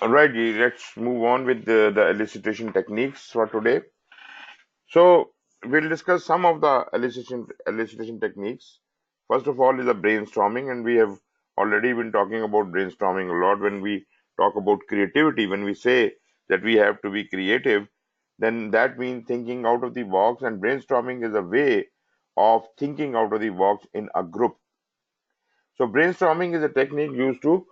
Alright, let's move on with the elicitation techniques for today. So we'll discuss some of the elicitation techniques. First of all is the brainstorming, and we have already been talking about brainstorming a lot when we talk about creativity. When we say that we have to be creative, then that means thinking out of the box, and brainstorming is a way of thinking out of the box in a group. So brainstorming is a technique used to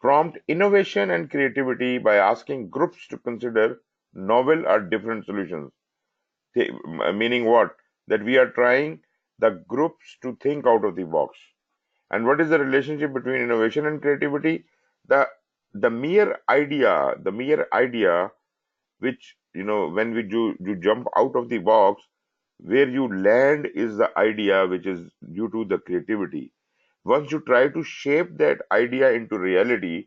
prompt innovation and creativity by asking groups to consider novel or different solutions. Meaning what? That we are trying the groups to think out of the box. And what is the relationship between innovation and creativity? The the mere idea, which when you jump out of the box, where you land is the idea which is due to the creativity. Once you try to shape that idea into reality,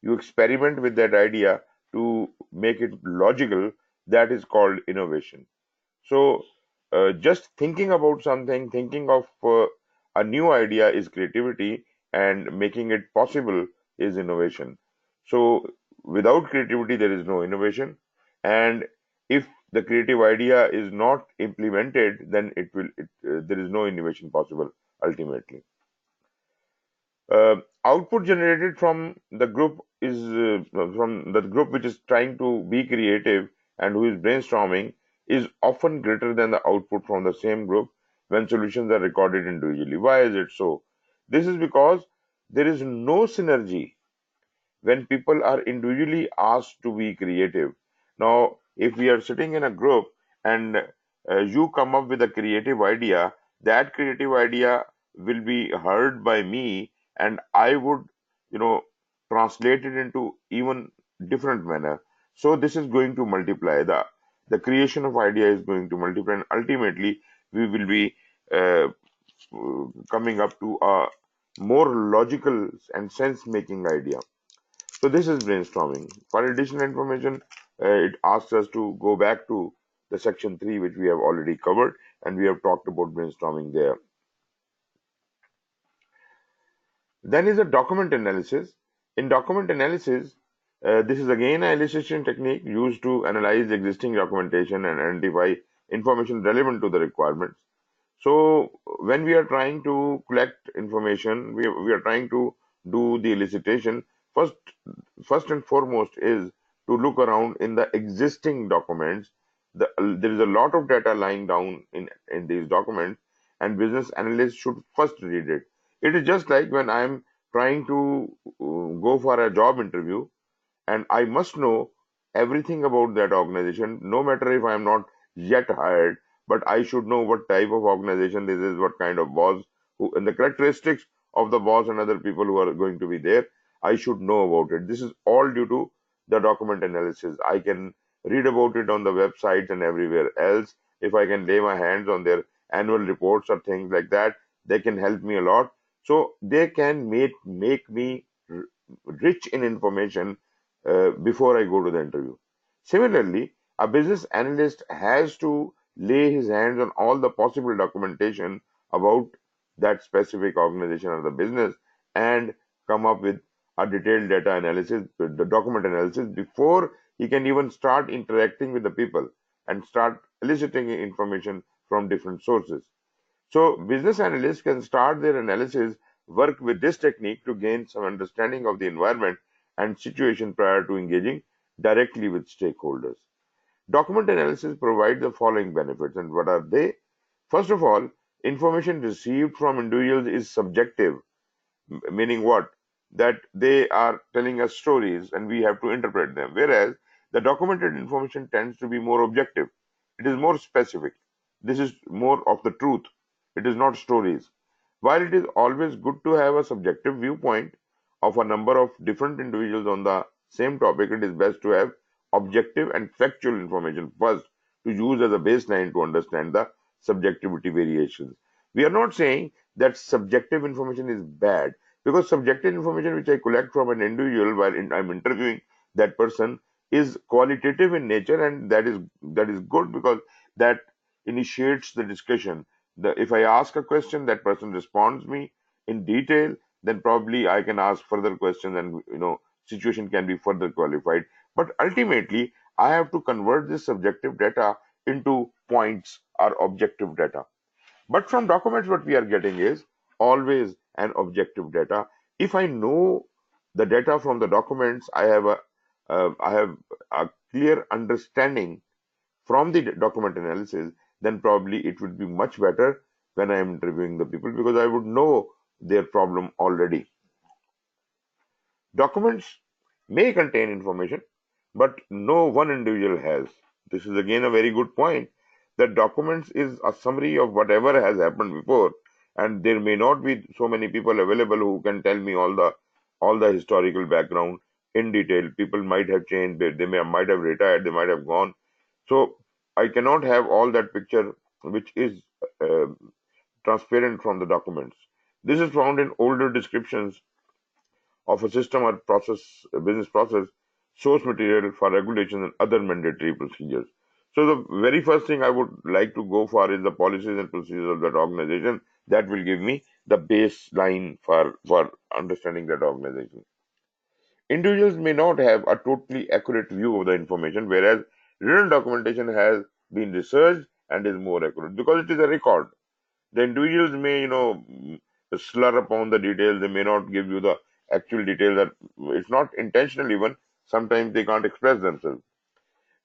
you experiment with that idea to make it logical. That is called innovation. So, just thinking about something, thinking of a new idea is creativity, and making it possible is innovation. So, without creativity, there is no innovation. And if the creative idea is not implemented, then there is no innovation possible ultimately. Output generated from the group is from the group which is trying to be creative and who is brainstorming is often greater than the output from the same group when solutions are recorded individually. Why is it so? This is because there is no synergy when people are individually asked to be creative. Now, if we are sitting in a group and you come up with a creative idea, that creative idea will be heard by me, and I would, you know, translate it into even different manner. So this is going to multiply. The creation of idea is going to multiply, and ultimately we will be uh, coming up to a more logical and sense making idea. So this is brainstorming. For additional information, it asks us to go back to the section 3, which we have already covered, and we have talked about brainstorming there. Then is a document analysis. In document analysis, this is again an illustration technique used to analyze existing documentation and identify information relevant to the requirements. So when we are trying to collect information, we are trying to do the elicitation. First, first and foremost is to look around in the existing documents. There is a lot of data lying down in these documents, and business analysts should first read it. It is just like when I'm trying to go for a job interview, and I must know everything about that organization, no matter if I am not yet hired, but I should know what type of organization this is, what kind of boss, who, and the characteristics of the boss and other people who are going to be there. I should know about it. This is all due to the document analysis. I can read about it on the websites and everywhere else. If I can lay my hands on their annual reports or things like that, they can help me a lot. So they can make me rich in information before I go to the interview. Similarly, a business analyst has to lay his hands on all the possible documentation about that specific organization or the business and come up with a detailed data analysis, the document analysis, before he can even start interacting with the people and start eliciting information from different sources. So, business analysts can start their analysis work with this technique to gain some understanding of the environment and situation prior to engaging directly with stakeholders. Document analysis provides the following benefits, and what are they? First of all, information received from individuals is subjective, meaning what? That they are telling us stories and we have to interpret them, whereas the documented information tends to be more objective. It is more specific. This is more of the truth. It is not stories. While it is always good to have a subjective viewpoint of a number of different individuals on the same topic, it is best to have objective and factual information first to use as a baseline to understand the subjectivity variations. We are not saying that subjective information is bad, because subjective information which I collect from an individual while I'm interviewing that person is qualitative in nature, and that is good because that initiates the discussion. If I ask a question, that person responds me in detail, then probably I can ask further questions and situation can be further qualified. But ultimately, I have to convert this subjective data into points or objective data. But from documents, what we are getting is always an objective data. If I know the data from the documents, I have a clear understanding from the document analysis, then probably it would be much better when I am interviewing the people because I would know their problem already. Documents may contain information, but no one individual has. This is again a very good point that documents is a summary of whatever has happened before, and there may not be so many people available who can tell me all the historical background in detail. People might have changed, might have retired, they might have gone. So I cannot have all that picture which is uh, transparent from the documents. This is found in older descriptions of a system or process, a business process, source material for regulation and other mandatory procedures. So the very first thing I would like to go for is the policies and procedures of that organization. That will give me the baseline for understanding that organization. Individuals may not have a totally accurate view of the information, whereas written documentation has been researched and is more accurate because it is a record. The individuals may, slur upon the details. They may not give you the actual details. That it's not intentional even. Sometimes they can't express themselves.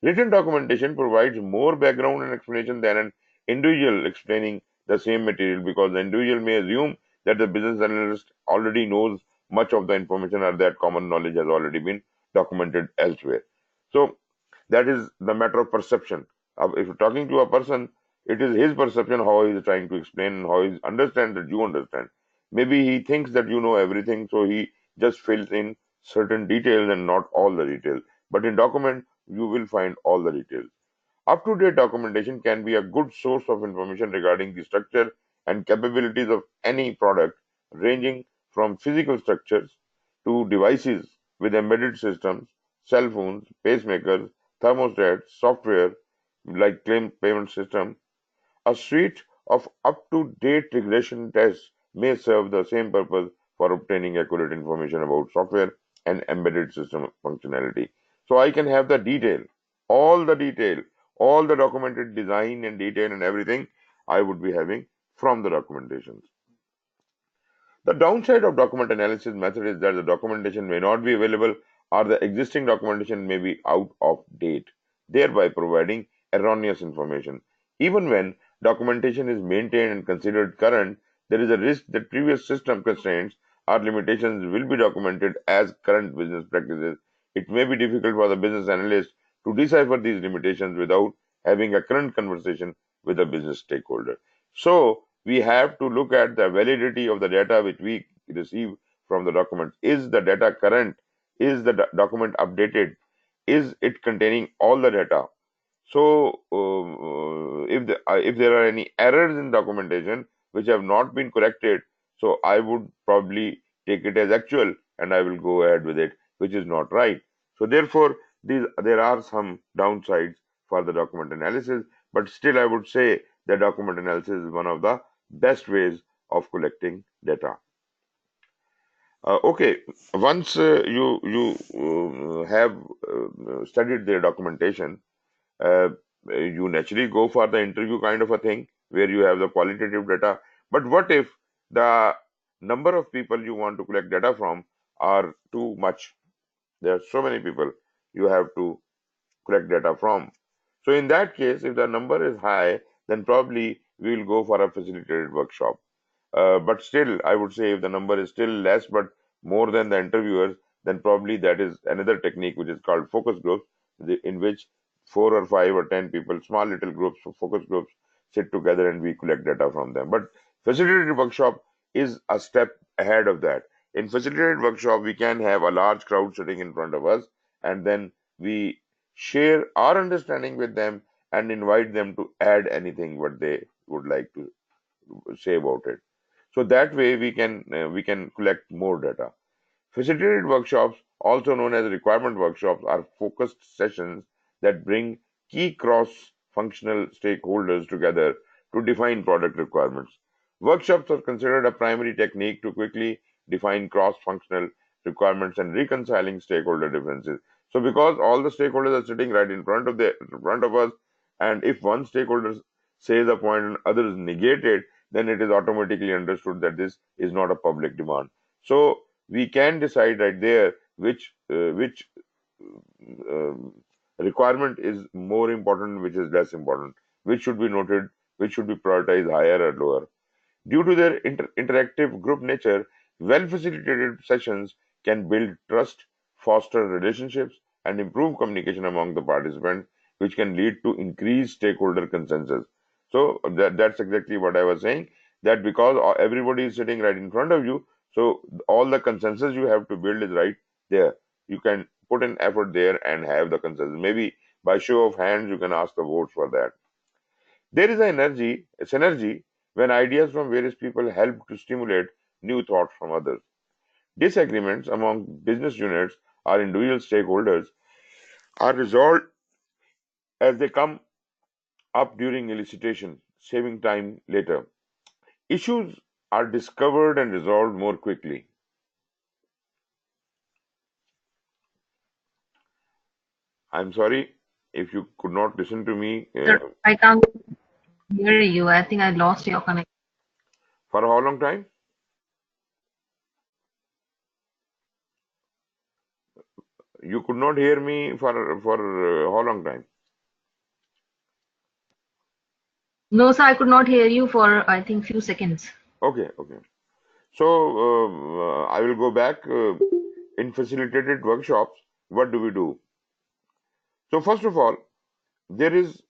Written documentation provides more background and explanation than an individual explaining the same material because the individual may assume that the business analyst already knows much of the information or that common knowledge has already been documented elsewhere. So that is the matter of perception. If you're talking to a person, it is his perception how he is trying to explain and how he understands that you understand. Maybe he thinks that you know everything, so he just fills in certain details and not all the details. But in document, you will find all the details. Up-to-date documentation can be a good source of information regarding the structure and capabilities of any product, ranging from physical structures to devices with embedded systems, cell phones, pacemakers, thermostats, software like claim payment system. A suite of up-to-date regression tests may serve the same purpose for obtaining accurate information about software and embedded system functionality. So I can have the detail, all the detail, all the documented design and detail and everything I would be having from the documentations. The downside of document analysis method is that the documentation may not be available or the existing documentation may be out of date, thereby providing erroneous information. Even when documentation is maintained and considered current, there is a risk that previous system constraints or limitations will be documented as current business practices. It may be difficult for the business analyst to decipher these limitations without having a current conversation with a business stakeholder. So, we have to look at the validity of the data which we receive from the document. Is the data current? Is the document updated? Is it containing all the data? So, if there are any errors in documentation which have not been corrected, so I would probably take it as actual and I will go ahead with it, which is not right. So, therefore, there are some downsides for the document analysis, but still, I would say that document analysis is one of the best ways of collecting data. Okay, once you have studied their documentation, uh, you naturally go for the interview kind of a thing where you have the qualitative data. But what if the number of people you want to collect data from are too much? There are so many people you have to collect data from. So in that case, if the number is high, then probably we will go for a facilitated workshop. But still, I would say if the number is still less but more than the interviewers, then probably that is another technique which is called focus groups, in which 4 or 5 or 10 people, small little groups, focus groups, sit together and we collect data from them. But facilitated workshop is a step ahead of that. In facilitated workshop, we can have a large crowd sitting in front of us, and then we share our understanding with them and invite them to add anything what they would like to say about it. So that way we can collect more data. Facilitated workshops, also known as requirement workshops, are focused sessions that bring key cross-functional stakeholders together to define product requirements. Workshops are considered a primary technique to quickly define cross-functional requirements and reconciling stakeholder differences. So because all the stakeholders are sitting right in front of us, and if one stakeholder says a point and others negate it, then it is automatically understood that this is not a public demand. So we can decide right there which um, requirement is more important, which is less important, which should be noted, which should be prioritized higher or lower. Due to their interactive group nature, well facilitated sessions can build trust, foster relationships, and improve communication among the participants, which can lead to increased stakeholder consensus. So that's exactly what I was saying. That because everybody is sitting right in front of you, so all the consensus you have to build is right there. You can put an effort there and have the consensus. Maybe by show of hands, you can ask the votes for that. There is a synergy when ideas from various people help to stimulate new thoughts from others. Disagreements among business units or individual stakeholders are resolved as they come up during elicitation, saving time later. Issues are discovered and resolved more quickly. I'm sorry if you could not listen to me. Sir, I can't hear you. I think I lost your connection. For how long time? You could not hear me for how long time? No, sir, I could not hear you for, I think, few seconds. Okay, okay. So I will go back. In facilitated workshops, what do we do? So first of all, there is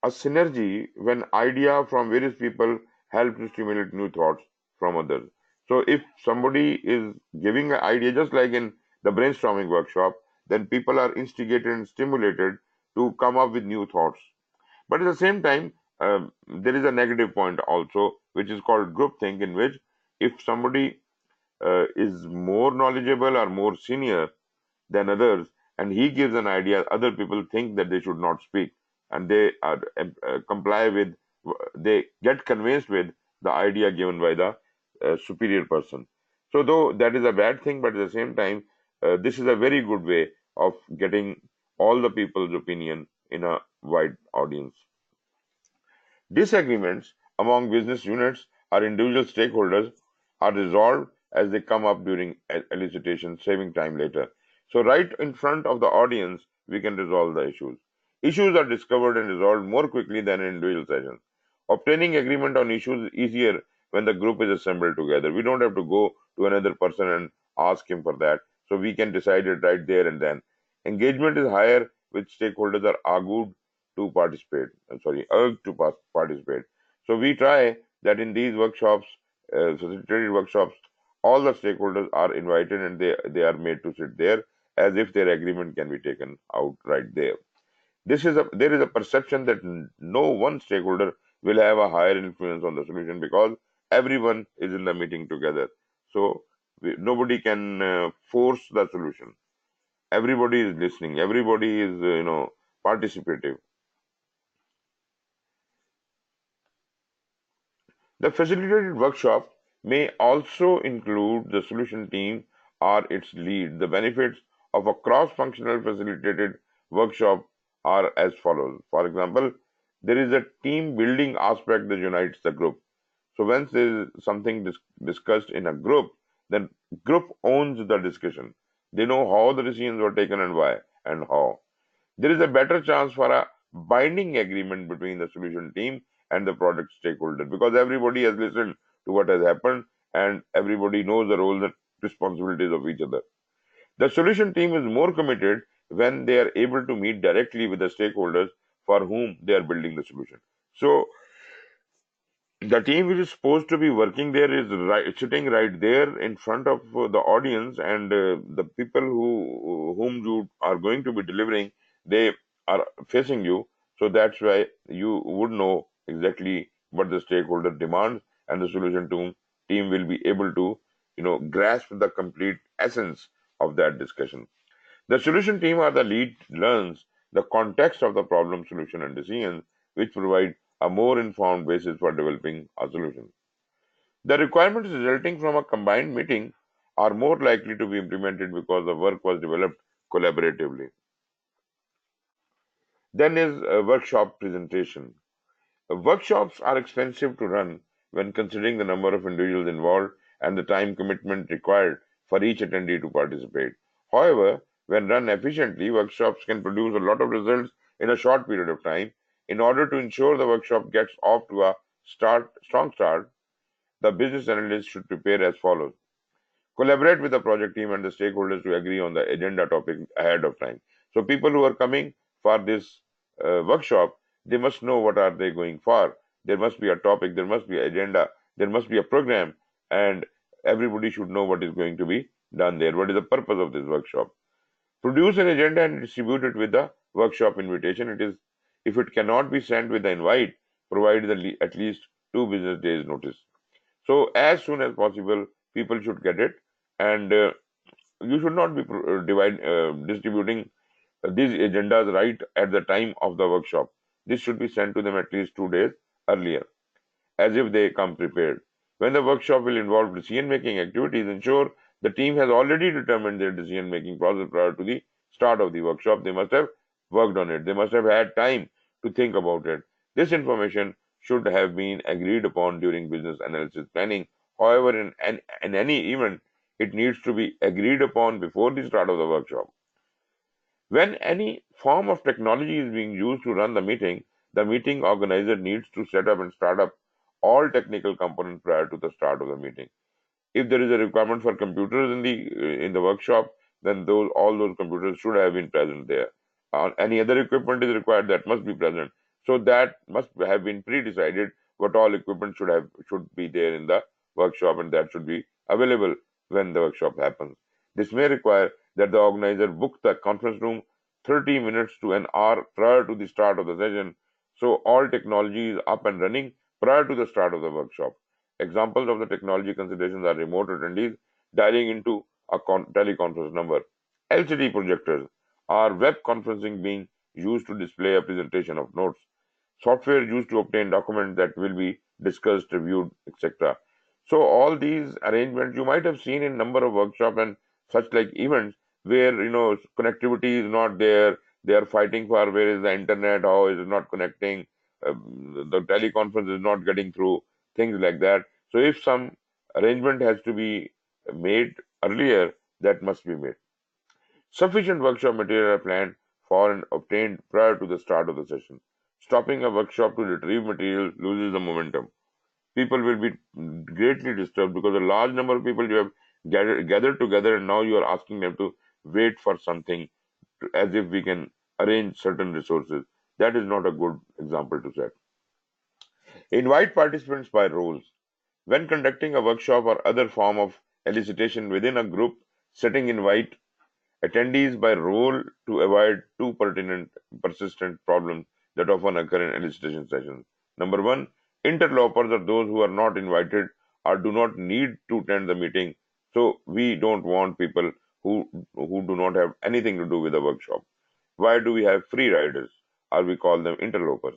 a synergy when idea from various people help to stimulate new thoughts from others. So if somebody is giving an idea, just like in the brainstorming workshop, then people are instigated and stimulated to come up with new thoughts. But at the same time, there is a negative point also, which is called groupthink, in which if somebody is more knowledgeable or more senior than others, and he gives an idea, other people think that they should not speak, and they are comply with, they get convinced with the idea given by the superior person. So though that is a bad thing, but at the same time, this is a very good way of getting all the people's opinion in a wide audience. Disagreements among business units or individual stakeholders are resolved as they come up during elicitation, saving time later. So, right in front of the audience, we can resolve the issues. Issues are discovered and resolved more quickly than in individual sessions. Obtaining agreement on issues is easier when the group is assembled together. We don't have to go to another person and ask him for that. So, we can decide it right there and then. Engagement is higher with stakeholders are argued to participate. Urged to participate. So we try that in these workshops, facilitated workshops, all the stakeholders are invited and they are made to sit there as if their agreement can be taken out right there. There is a perception that no one stakeholder will have a higher influence on the solution because everyone is in the meeting together. So nobody can force the solution. Everybody is listening. Everybody is participative. The facilitated workshop may also include the solution team or its lead. The benefits of a cross-functional facilitated workshop are as follows. For example, there is a team building aspect that unites the group. So once there is something discussed in a group, then group owns the discussion. They know how the decisions were taken and why and how. There is a better chance for a binding agreement between the solution team and the product stakeholder because everybody has listened to what has happened and everybody knows the roles and responsibilities of each other. The solution team is more committed when they are able to meet directly with the stakeholders for whom they are building the solution. So the team which is supposed to be working there is sitting right there in front of the audience, and the people whom you are going to be delivering, they are facing you. So that's why you would know exactly what the stakeholder demands, and the solution team will be able to grasp the complete essence of that discussion. The solution team or the lead learns the context of the problem, solution, and decisions, which provide a more informed basis for developing a solution. The requirements resulting from a combined meeting are more likely to be implemented because the work was developed collaboratively. Then is a workshop presentation. Workshops are expensive to run when considering the number of individuals involved and the time commitment required for each attendee to participate. However, when run efficiently, workshops can produce a lot of results in a short period of time. In order to ensure the workshop gets off to a strong start, the business analyst should prepare as follows. Collaborate with the project team and the stakeholders to agree on the agenda topic ahead of time. So people who are coming for this workshop, they must know what are they going for. There must be a topic, there must be an agenda, there must be a program, and everybody should know what is going to be done there. What is the purpose of this workshop? Produce an agenda and distribute it with the workshop invitation. It is if it cannot be sent with the invite, provide at least 2 business days notice. So as soon as possible, people should get it, and you should not be distributing these agendas right at the time of the workshop. This should be sent to them at least 2 days earlier, as if they come prepared. When the workshop will involve decision-making activities, ensure the team has already determined their decision-making process prior to the start of the workshop. They must have worked on it. They must have had time to think about it. This information should have been agreed upon during business analysis planning. However, in any event, it needs to be agreed upon before the start of the workshop. When any form of technology is being used to run the meeting organizer needs to set up and start up all technical components prior to the start of the meeting. If there is a requirement for computers in the workshop, then all those computers should have been present there. Any other equipment is required that must be present. So that must have been pre-decided what all equipment should be there in the workshop, and that should be available when the workshop happens. This may require that the organizer book the conference room 30 minutes to an hour prior to the start of the session, so all technology is up and running prior to the start of the workshop. Examples of the technology considerations are remote attendees dialing into a teleconference number, LCD projectors, or web conferencing being used to display a presentation of notes, software used to obtain documents that will be discussed, reviewed, etc. So all these arrangements you might have seen in number of workshops and such like events where connectivity is not there. They are fighting for where is the internet, how is it not connecting, the teleconference is not getting through, things like that. So if some arrangement has to be made earlier, that must be made. Sufficient workshop material are planned for and obtained prior to the start of the session. Stopping a workshop to retrieve material loses the momentum. People will be greatly disturbed because a large number of people you have gathered together, and now you are asking them to wait for something as if we can arrange certain resources. That is not a good example to set. Invite participants by roles. When conducting a workshop or other form of elicitation within a group setting, invite attendees by role to avoid two persistent problems that often occur in elicitation sessions. Number one, interlopers are those who are not invited or do not need to attend the meeting. So we don't want people who do not have anything to do with the workshop. Why do we have free riders, or we call them interlopers?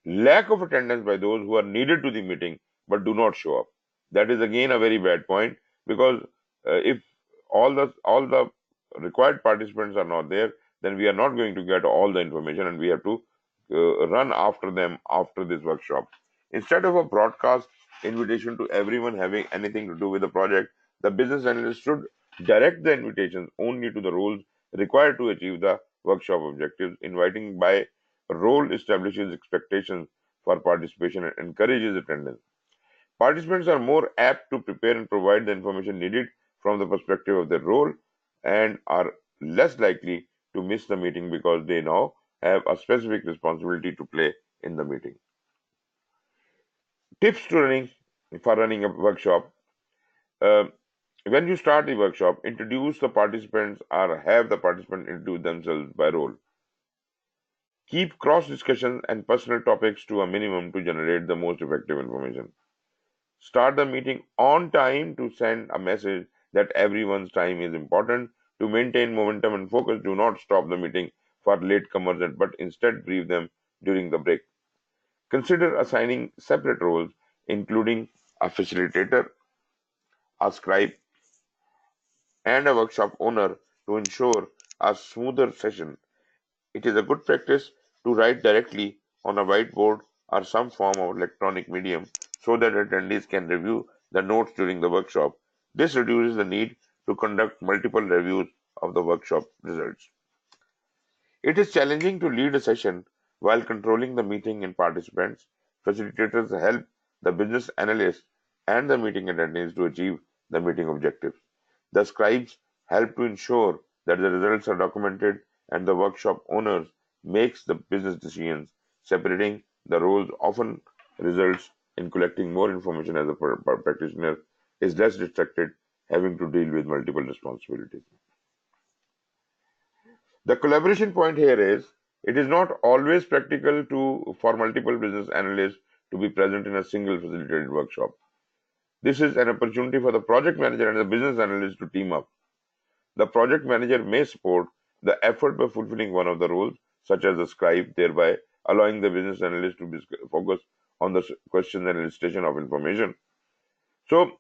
Lack of attendance by those who are needed to the meeting but do not show up. That is again a very bad point, because if all the required participants are not there, then we are not going to get all the information, and we have to run after them after this workshop. Instead of a broadcast invitation to everyone having anything to do with the project, the business analyst should direct the invitations only to the roles required to achieve the workshop objectives. Inviting by role establishes expectations for participation and encourages attendance. Participants are more apt to prepare and provide the information needed from the perspective of their role, and are less likely to miss the meeting because they now have a specific responsibility to play in the meeting. Tips for running a workshop. Uh, when you start the workshop, introduce the participants or have the participants introduce themselves by role. Keep cross discussions and personal topics to a minimum to generate the most effective information. Start the meeting on time to send a message that everyone's time is important. To maintain momentum and focus, do not stop the meeting for latecomers, but instead brief them during the break. Consider assigning separate roles, including a facilitator, a scribe, and a workshop owner to ensure a smoother session. It is a good practice to write directly on a whiteboard or some form of electronic medium so that attendees can review the notes during the workshop. This reduces the need to conduct multiple reviews of the workshop results. It is challenging to lead a session while controlling the meeting and participants. Facilitators help the business analysts and the meeting attendees to achieve the meeting objectives. The scribes help to ensure that the results are documented, and the workshop owners makes the business decisions. Separating the roles often results in collecting more information as a practitioner is less distracted, having to deal with multiple responsibilities. The collaboration point here is it is not always practical for multiple business analysts to be present in a single facilitated workshop. This is an opportunity for the project manager and the business analyst to team up. The project manager may support the effort by fulfilling one of the roles, such as the scribe, thereby allowing the business analyst to focus on the questions and elicitation of information. So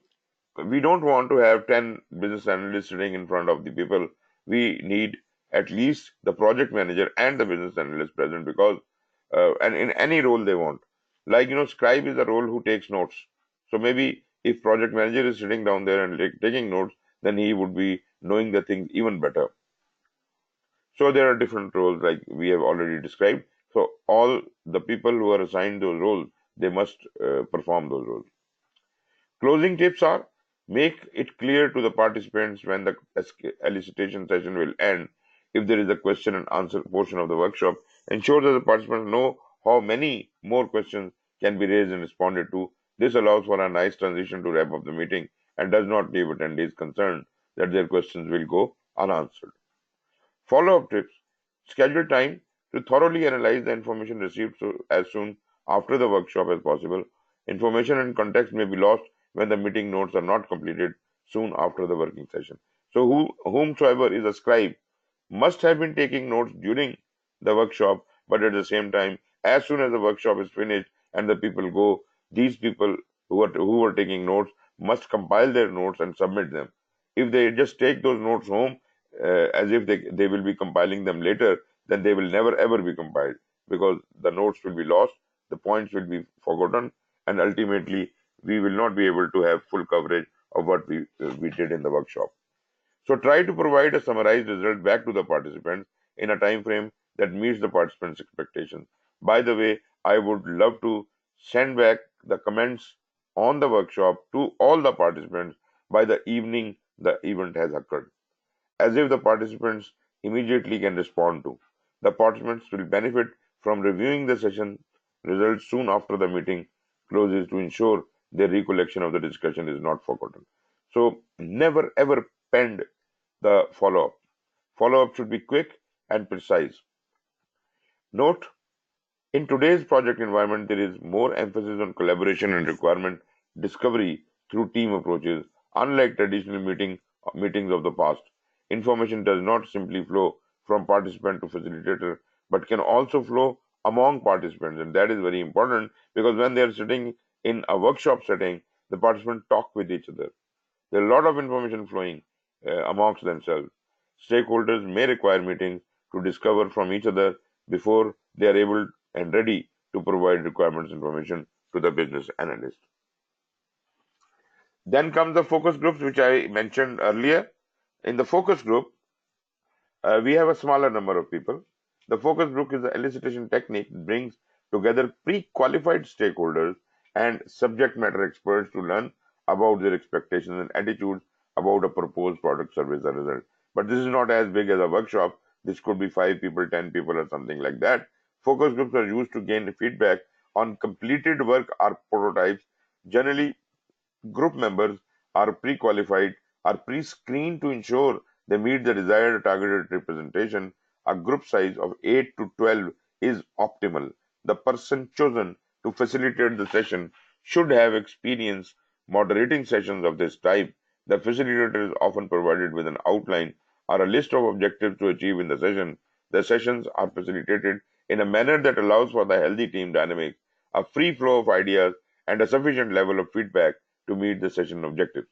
we don't want to have 10 business analysts sitting in front of the people. We need at least the project manager and the business analyst present because, and in any role they want. Like, scribe is the role who takes notes. So maybe if project manager is sitting down there and taking notes, then he would be knowing the things even better. So there are different roles like we have already described. So all the people who are assigned those roles, they must perform those roles. Closing tips are make it clear to the participants when the elicitation session will end. If there is a question and answer portion of the workshop, ensure that the participants know how many more questions can be raised and responded to. This allows for a nice transition to wrap up the meeting and does not leave attendees concerned that their questions will go unanswered. Follow-up tips. Schedule time to thoroughly analyze the information received as soon after the workshop as possible. Information and context may be lost when the meeting notes are not completed soon after the working session. So whomsoever is a scribe must have been taking notes during the workshop, but at the same time, as soon as the workshop is finished and the people go, these people who are taking notes must compile their notes and submit them. If they just take those notes home as if they will be compiling them later, then they will never ever be compiled because the notes will be lost, the points will be forgotten, and ultimately we will not be able to have full coverage of what we did in the workshop. So try to provide a summarized result back to the participants in a time frame that meets the participants' expectations. By the way, I would love to send back the comments on the workshop to all the participants by the evening the event has occurred, as if the participants immediately can respond to. The participants will benefit from reviewing the session results soon after the meeting closes to ensure their recollection of the discussion is not forgotten. So never ever pend the follow-up. Follow-up should be quick and precise. Note, in today's project environment, there is more emphasis on collaboration and requirement discovery through team approaches. Unlike traditional meetings of the past, information does not simply flow from participant to facilitator, but can also flow among participants, and that is very important because when they are sitting in a workshop setting, the participants talk with each other. There are a lot of information flowing amongst themselves. Stakeholders may require meetings to discover from each other before they are able and ready to provide requirements information to the business analyst. Then comes the focus groups, which I mentioned earlier. In the focus group, we have a smaller number of people. The focus group is the elicitation technique that brings together pre-qualified stakeholders and subject matter experts to learn about their expectations and attitudes about a proposed product, service, or result. But this is not as big as a workshop. This could be 5 people, 10 people, or something like that. Focus groups are used to gain feedback on completed work or prototypes. Generally, group members are pre-qualified, are pre-screened to ensure they meet the desired targeted representation. A group size of 8 to 12 is optimal. The person chosen to facilitate the session should have experience moderating sessions of this type. The facilitator is often provided with an outline or a list of objectives to achieve in the session. The sessions are facilitated in a manner that allows for the healthy team dynamics, a free flow of ideas, and a sufficient level of feedback to meet the session objectives.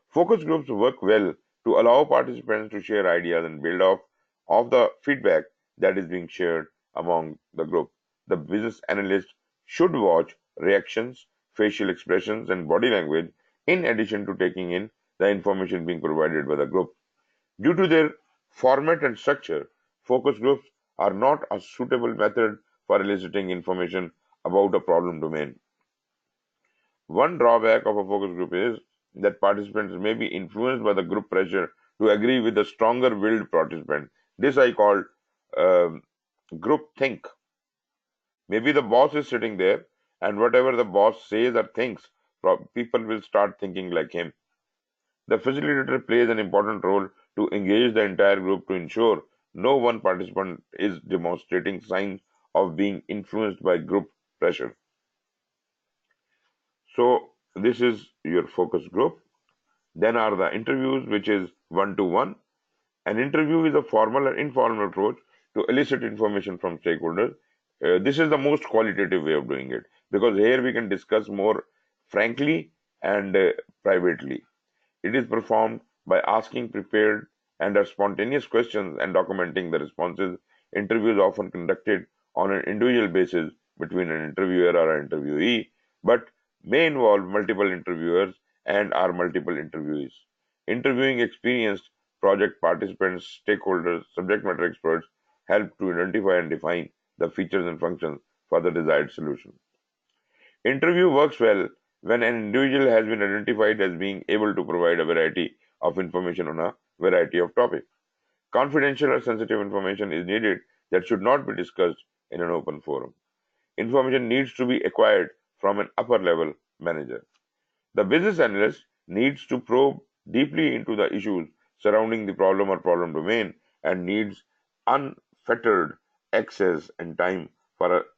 Focus groups work well to allow participants to share ideas and build off of the feedback that is being shared among the group. The business analyst should watch reactions, facial expressions, and body language in addition to taking in the information being provided by the group. Due to their format and structure, focus groups are not a suitable method for eliciting information about a problem domain. One drawback of a focus group is that participants may be influenced by the group pressure to agree with the stronger willed participant. This I call um group think. Maybe the boss is sitting there, and whatever the boss says or thinks, people will start thinking like him. The facilitator plays an important role to engage the entire group to ensure no one participant is demonstrating signs of being influenced by group pressure. So, this is your focus group. Then are the interviews, which is one to one. An interview is a formal and informal approach to elicit information from stakeholders. This is the most qualitative way of doing it because here we can discuss more frankly and privately. It is performed by asking prepared and spontaneous questions and documenting the responses. Interviews often conducted on an individual basis between an interviewer or an interviewee, but may involve multiple interviewers and are multiple interviewees. Interviewing experienced project participants, stakeholders, subject matter experts help to identify and define the features and functions for the desired solution. Interview works well when an individual has been identified as being able to provide a variety of information on a variety of topics. Confidential or sensitive information is needed that should not be discussed in an open forum. Information needs to be acquired from an upper level manager. The business analyst needs to probe deeply into the issues surrounding the problem or problem domain and needs unfettered access and time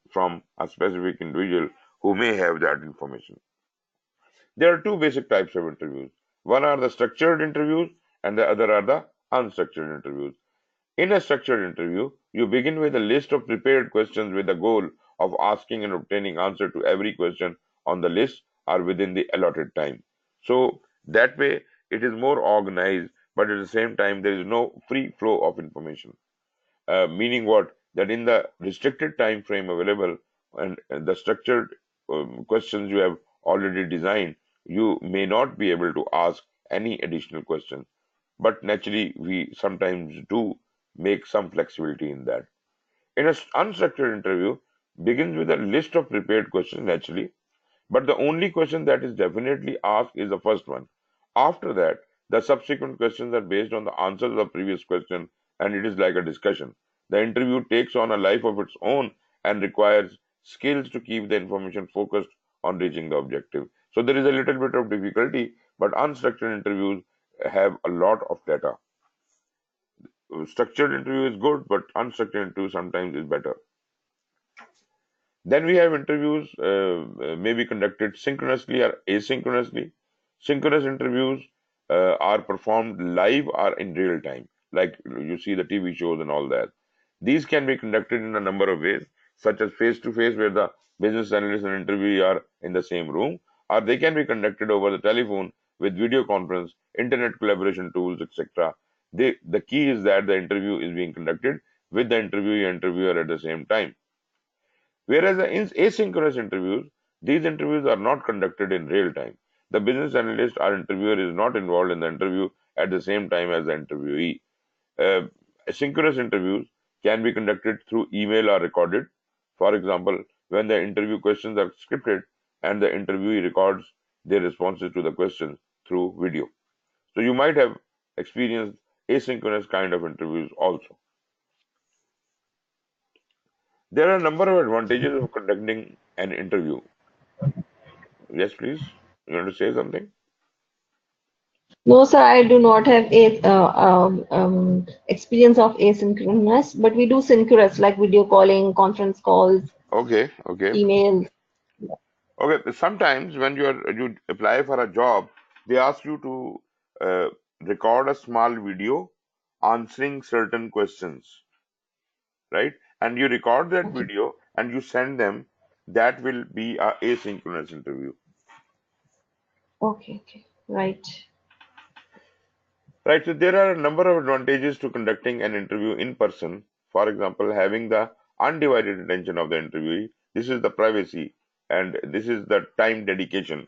from a specific individual who may have that information. There are two basic types of interviews. One are the structured interviews and the other are the unstructured interviews. In a structured interview, you begin with a list of prepared questions with the goal of asking and obtaining answer to every question on the list or within the allotted time. So that way it is more organized, but at the same time there is no free flow of information. Meaning what? That in the restricted time frame available and the structured questions you have already designed, you may not be able to ask any additional questions. But naturally, we sometimes do make some flexibility in that. In an unstructured interview, begins with a list of prepared questions naturally, but the only question that is definitely asked is the first one. After that, the subsequent questions are based on the answers of the previous question, and it is like a discussion. The interview takes on a life of its own and requires skills to keep the information focused on reaching the objective. So there is a little bit of difficulty, but unstructured interviews have a lot of data. Structured interview is good, but unstructured interview sometimes is better. Then we have interviews may be conducted synchronously or asynchronously. Synchronous interviews are performed live or in real time, like you see the TV shows and all that. These can be conducted in a number of ways, such as face to face, where the business analyst and interviewee are in the same room, or they can be conducted over the telephone with video conference, internet collaboration tools, etc. The key is that the interview is being conducted with the interviewee and interviewer at the same time. Whereas in asynchronous interviews, these interviews are not conducted in real time. The business analyst or interviewer is not involved in the interview at the same time as the interviewee. Asynchronous interviews can be conducted through email or recorded. For example, when the interview questions are scripted and the interviewee records their responses to the questions through video. So you might have experienced asynchronous kind of interviews also. There are a number of advantages of conducting an interview. Yes, please. You want to say something? No, sir, I do not have a experience of asynchronous, but we do synchronous like video calling, conference calls, Okay, okay, emails. okay. Sometimes when you apply for a job, they ask you to record a small video answering certain questions, right? And you record that Okay, video and you send them. That will be a asynchronous interview. okay, okay, right. Right, so there are a number of advantages to conducting an interview in person. For example, having the undivided attention of the interviewee. This is the privacy and this is the time dedication.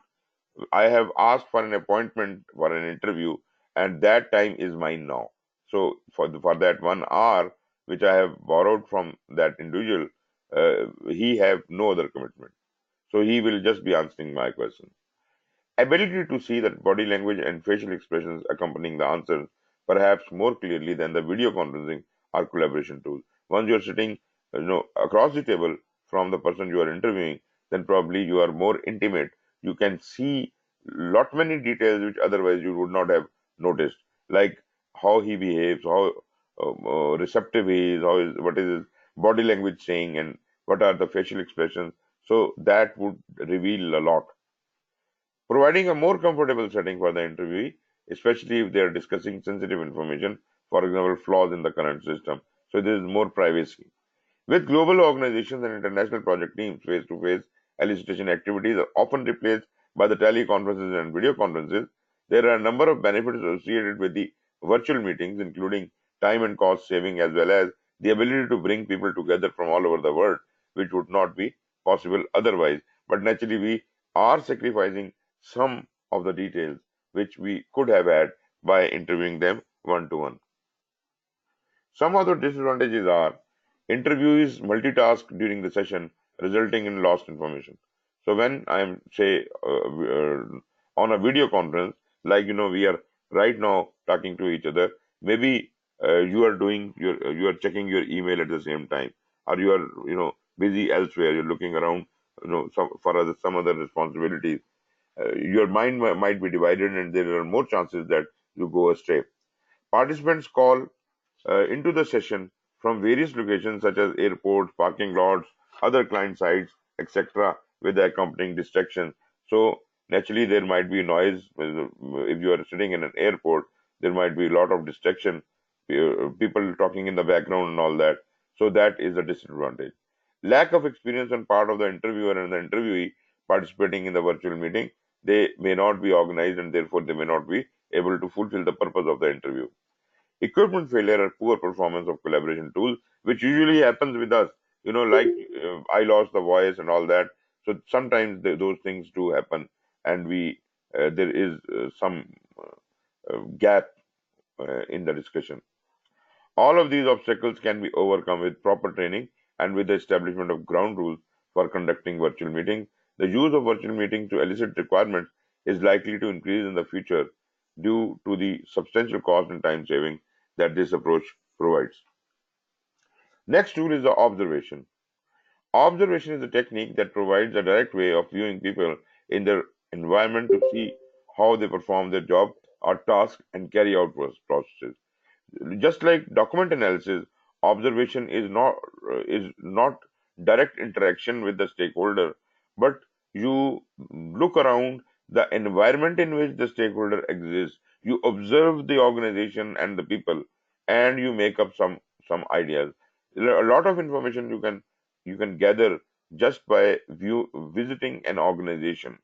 I have asked for an appointment for an interview, and that time is mine now. So for that 1 hour which I have borrowed from that individual, he have no other commitment. So he will just be answering my question. Ability to see that body language and facial expressions accompanying the answers perhaps more clearly than the video conferencing or collaboration tool. Once you're sitting, across the table from the person you are interviewing, then probably you are more intimate. You can see lot many details which otherwise you would not have noticed, like how he behaves, how receptive he is, what is his body language saying, and what are the facial expressions. So that would reveal a lot, providing a more comfortable setting for the interviewee, especially if they are discussing sensitive information, for example, flaws in the current system. So there is more privacy. With global organizations and international project teams, face-to-face elicitation activities are often replaced by the teleconferences and video conferences. There are a number of benefits associated with the virtual meetings, including time and cost saving, as well as the ability to bring people together from all over the world, which would not be possible otherwise. But naturally, we are sacrificing some of the details which we could have had by interviewing them one to one. Some other disadvantages are interviewees multitask during the session, resulting in lost information. So when I'm say on a video conference, like we are right now talking to each other, maybe you are checking your email at the same time, or you are busy elsewhere. You're looking around, some other responsibilities. Your mind might be divided, and there are more chances that you go astray. Participants call into the session from various locations such as airports, parking lots, other client sites, etc., with the accompanying distractions. So naturally, there might be noise. If you are sitting in an airport, there might be a lot of distraction, people talking in the background and all that. So that is a disadvantage. Lack of experience on part of the interviewer and the interviewee participating in the virtual meeting, they may not be organized and therefore they may not be able to fulfill the purpose of the interview. Equipment failure or poor performance of collaboration tools, which usually happens with us, like I lost the voice and all that. So sometimes those things do happen, and there is some gap in the discussion. All of these obstacles can be overcome with proper training and with the establishment of ground rules for conducting virtual meetings. The use of virtual meetings to elicit requirements is likely to increase in the future due to the substantial cost and time saving that this approach provides. Next tool is the observation. Observation is a technique that provides a direct way of viewing people in their environment to see how they perform their job or task and carry out processes. Just like document analysis, observation is not direct interaction with the stakeholder, but you look around the environment in which the stakeholder exists. You observe the organization and the people, and you make up some ideas. There are a lot of information you can gather just by visiting an organization,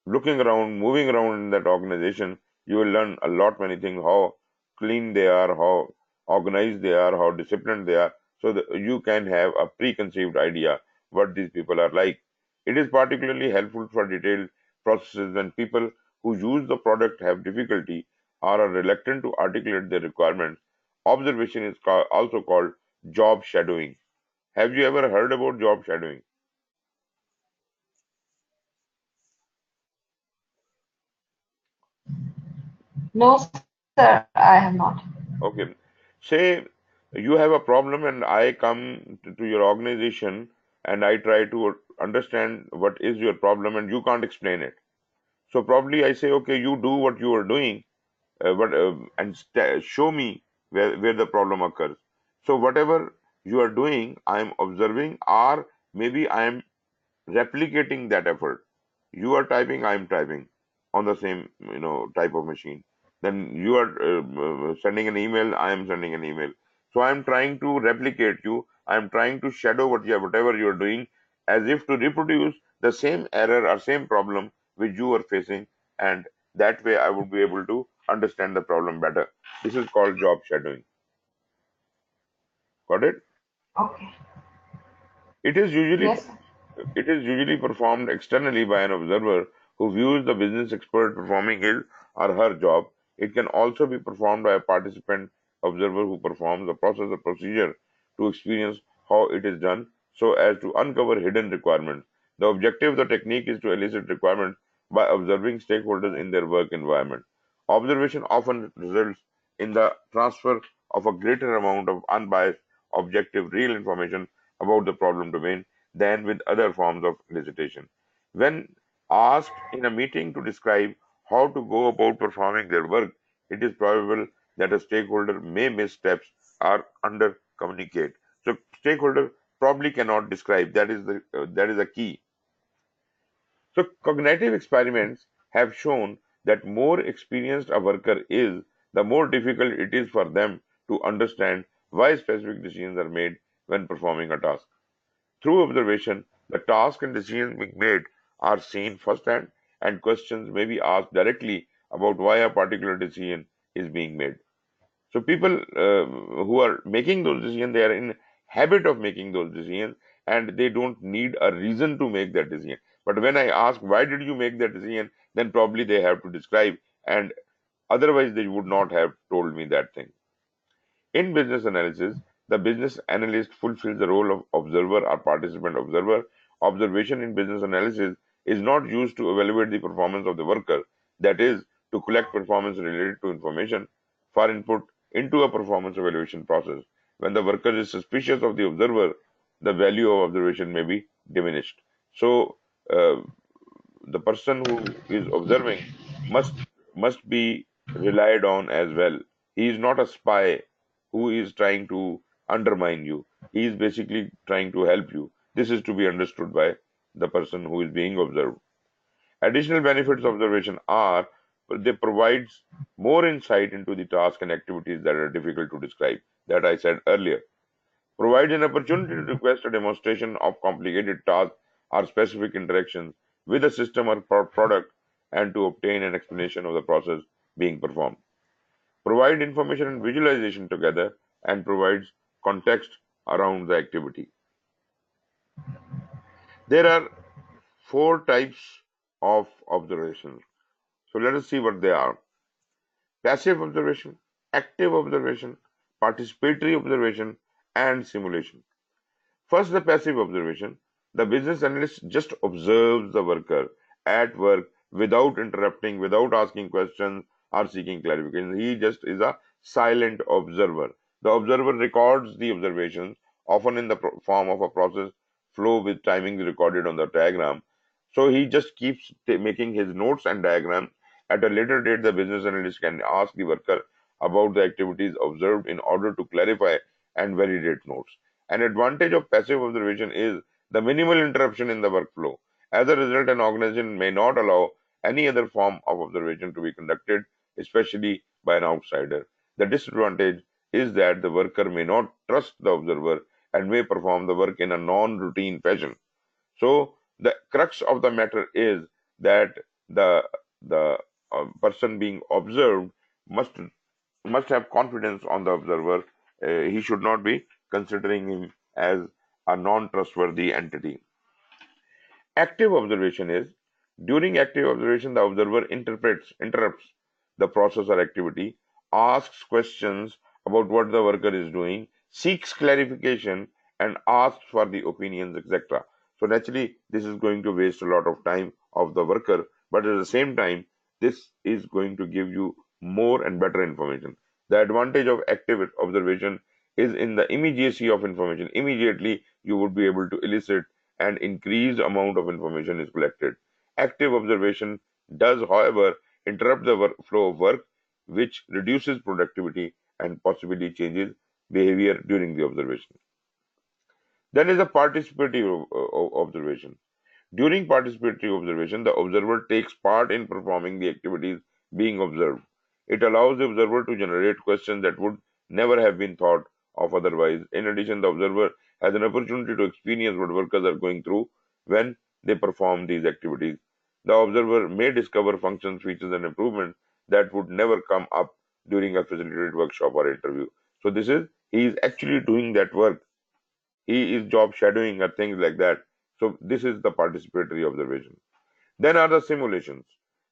looking around, moving around in that organization. You will learn a lot many things: how clean they are, how organized they are, how disciplined they are, so that you can have a preconceived idea what these people are like. It is particularly helpful for detailed processes when people who use the product have difficulty or are reluctant to articulate their requirements. Observation is also called job shadowing. Have you ever heard about job shadowing? No, sir, I have not. Okay. Say you have a problem and I come to your organization and I try to understand what is your problem and you can't explain it. So probably I say, okay, you do what you are doing, but and show me where the problem occurs. So whatever you are doing, I am observing, or maybe I am replicating that effort. You are typing, I am typing on the same type of machine. Then you are sending an email, I am sending an email. So I am trying to replicate you. I am trying to shadow whatever you are doing, as if to reproduce the same error or same problem which you are facing, and that way I would be able to understand the problem better. This is called job shadowing. Got it? Okay. It is usually Yes, sir. It is usually performed externally by an observer who views the business expert performing his or her job. It can also be performed by a participant observer who performs the process or procedure to experience how it is done so as to uncover hidden requirements. The objective of the technique is to elicit requirements by observing stakeholders in their work environment. Observation often results in the transfer of a greater amount of unbiased, objective, real information about the problem domain than with other forms of elicitation. When asked in a meeting to describe how to go about performing their work, it is probable that a stakeholder may miss steps or under communicate. So stakeholder probably cannot describe. That is a key. So cognitive experiments have shown that more experienced a worker is, the more difficult it is for them to understand why specific decisions are made when performing a task. Through observation, the task and decisions being made are seen firsthand, and questions may be asked directly about why a particular decision is being made. So people who are making those decisions, they are in habit of making those decisions, and they don't need a reason to make that decision. But when I ask why did you make that decision, then probably they have to describe, and otherwise they would not have told me that thing. In business analysis, the business analyst fulfills the role of observer or participant observer. Observation in business analysis is not used to evaluate the performance of the worker, that is, to collect performance related to information for input into a performance evaluation process. When the worker is suspicious of the observer, the value of observation may be diminished. So, uh, the person who is observing must must be relied on as well. He is not a spy who is trying to undermine you. He is basically trying to help you. This is to be understood by the person who is being observed. Additional benefits of observation are they provides more insight into the task and activities that are difficult to describe, that I said earlier. Provides an opportunity to request a demonstration of complicated tasks or specific interactions with a system or product, and to obtain an explanation of the process being performed. Provide information and visualization together, and provides context around the activity. There are four types of observations. So let us see what they are. Passive observation, active observation, participatory observation, and simulation. First, the passive observation. The business analyst just observes the worker at work without interrupting, without asking questions or seeking clarification. He just is a silent observer. The observer records the observations, often in the form of a process flow with timings recorded on the diagram. So he just keeps making his notes and diagrams. At a later date, the business analyst can ask the worker about the activities observed in order to clarify and validate notes. An advantage of passive observation is the minimal interruption in the workflow. As a result, an organization may not allow any other form of observation to be conducted, especially by an outsider. The disadvantage is that the worker may not trust the observer and may perform the work in a non-routine fashion. So the crux of the matter is that the person being observed must must have confidence on the observer. He should not be considering him as a non-trustworthy entity. Active observation is during active observation, the observer interrupts the process or activity, asks questions about what the worker is doing, seeks clarification, and asks for the opinions, etc. So naturally, this is going to waste a lot of time of the worker, but at the same time, this is going to give you more and better information. The advantage of active observation is in the immediacy of information. Immediately, you would be able to elicit and increased amount of information is collected. Active observation does, however, interrupt the flow of work, which reduces productivity and possibly changes behavior during the observation. Then is a participatory observation. During participatory observation, the observer takes part in performing the activities being observed. It allows the observer to generate questions that would never have been thought of otherwise. In addition, the observer has an opportunity to experience what workers are going through when they perform these activities. The observer may discover functions, features, and improvements that would never come up during a facilitated workshop or interview. So he is actually doing that work. He is job shadowing or things like that. So this is the participatory observation. Then are the simulations.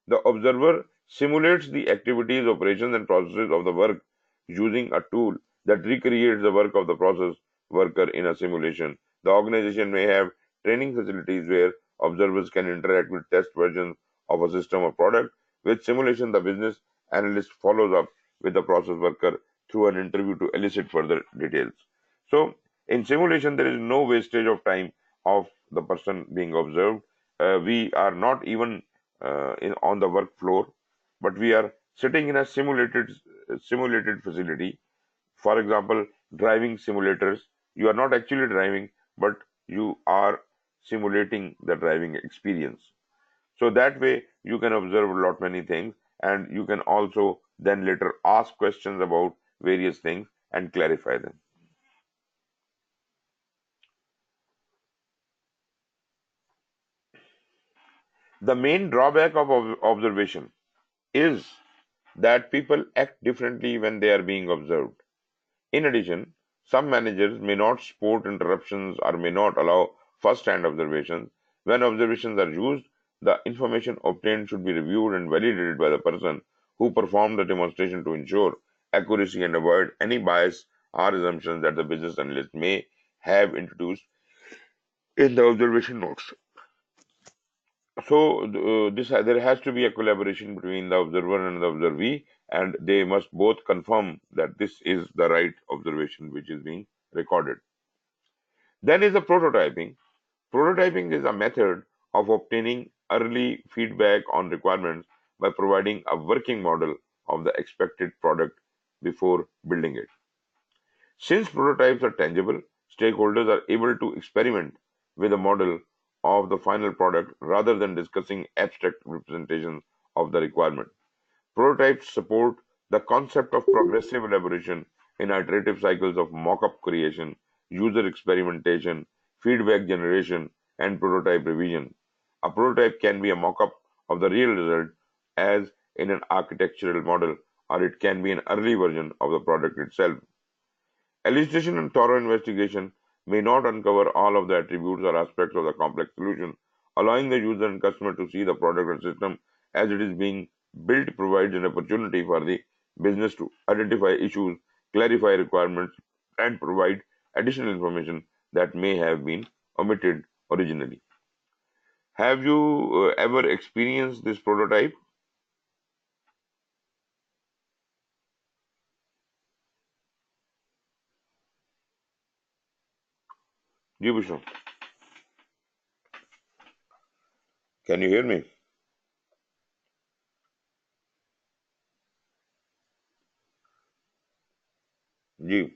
The observer simulates the activities, operations, and processes of the work using a tool that recreates the work of the process worker in a simulation. The organization may have training facilities where observers can interact with test versions of a system or product. With simulation, the business analyst follows up with the process worker through an interview to elicit further details. So, in simulation, there is no wastage of time of the person being observed. We are not even on the work floor, but we are sitting in a simulated facility. For example, driving simulators. You are not actually driving, but you are simulating the driving experience. So that way you can observe a lot many things, and you can also then later ask questions about various things and clarify them. The main drawback of observation is that people act differently when they are being observed. In addition, some managers may not support interruptions or may not allow first-hand observations. When observations are used, the information obtained should be reviewed and validated by the person who performed the demonstration to ensure accuracy and avoid any bias or assumptions that the business analyst may have introduced in the observation notes. So there has to be a collaboration between the observer and the observee, and they must both confirm that this is the right observation which is being recorded. Then is the prototyping. Prototyping is a method of obtaining early feedback on requirements by providing a working model of the expected product before building it. Since prototypes are tangible, stakeholders are able to experiment with a model of the final product rather than discussing abstract representations of the requirement. Prototypes support the concept of progressive elaboration in iterative cycles of mock-up creation, user experimentation, feedback generation, and prototype revision. A prototype can be a mock-up of the real result as in an architectural model, or it can be an early version of the product itself. Elicitation and thorough investigation may not uncover all of the attributes or aspects of the complex solution. Allowing the user and customer to see the product or system as it is being built provides an opportunity for the business to identify issues, clarify requirements, and provide additional information that may have been omitted originally. Have you ever experienced this prototype? Ji Vishnu, can you hear me? Ji.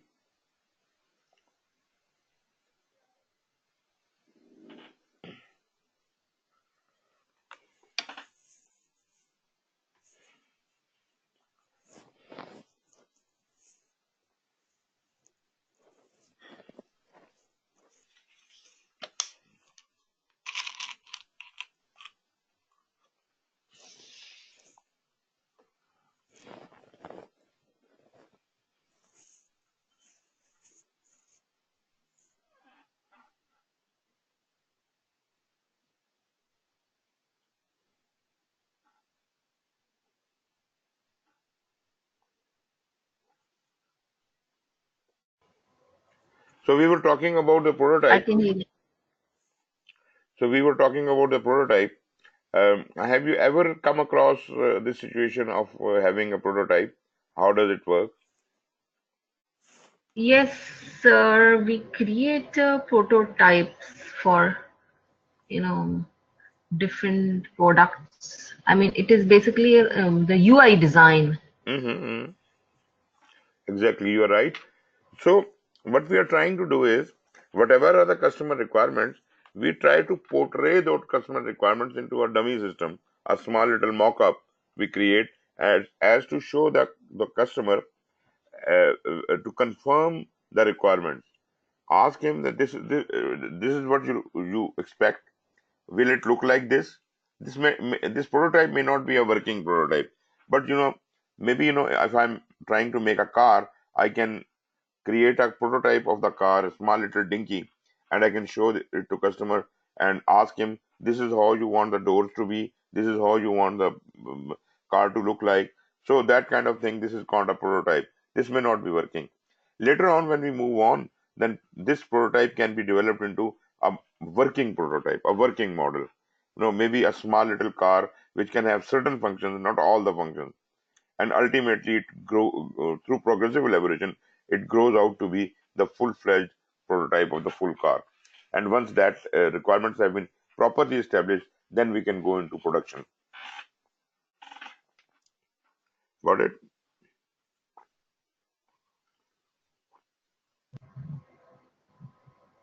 So we were talking about the I prototype. can hear you. So we were talking about the prototype. Have you ever come across this situation of having a prototype? How does it work? Yes, sir. We create prototypes for, you know, different products. I mean, it is basically the UI design. Mm-hmm. Exactly, you are right. So what we are trying to do is, whatever are the customer requirements, we try to portray those customer requirements into a dummy system, a small little mock-up we create as to show the customer to confirm the requirements. Ask him that this is what you expect. Will it look like this? This prototype may not be a working prototype. But maybe if I'm trying to make a car, I can create a prototype of the car, a small little dinky, and I can show it to customer and ask him, this is how you want the doors to be, this is how you want the car to look like. So that kind of thing, this is called a prototype. This may not be working. Later on, when we move on, then this prototype can be developed into a working prototype, a working model. Maybe a small little car which can have certain functions, not all the functions, and ultimately it grow through progressive elaboration, it grows out to be the full-fledged prototype of the full car. And once that requirements have been properly established, then we can go into production. Got it?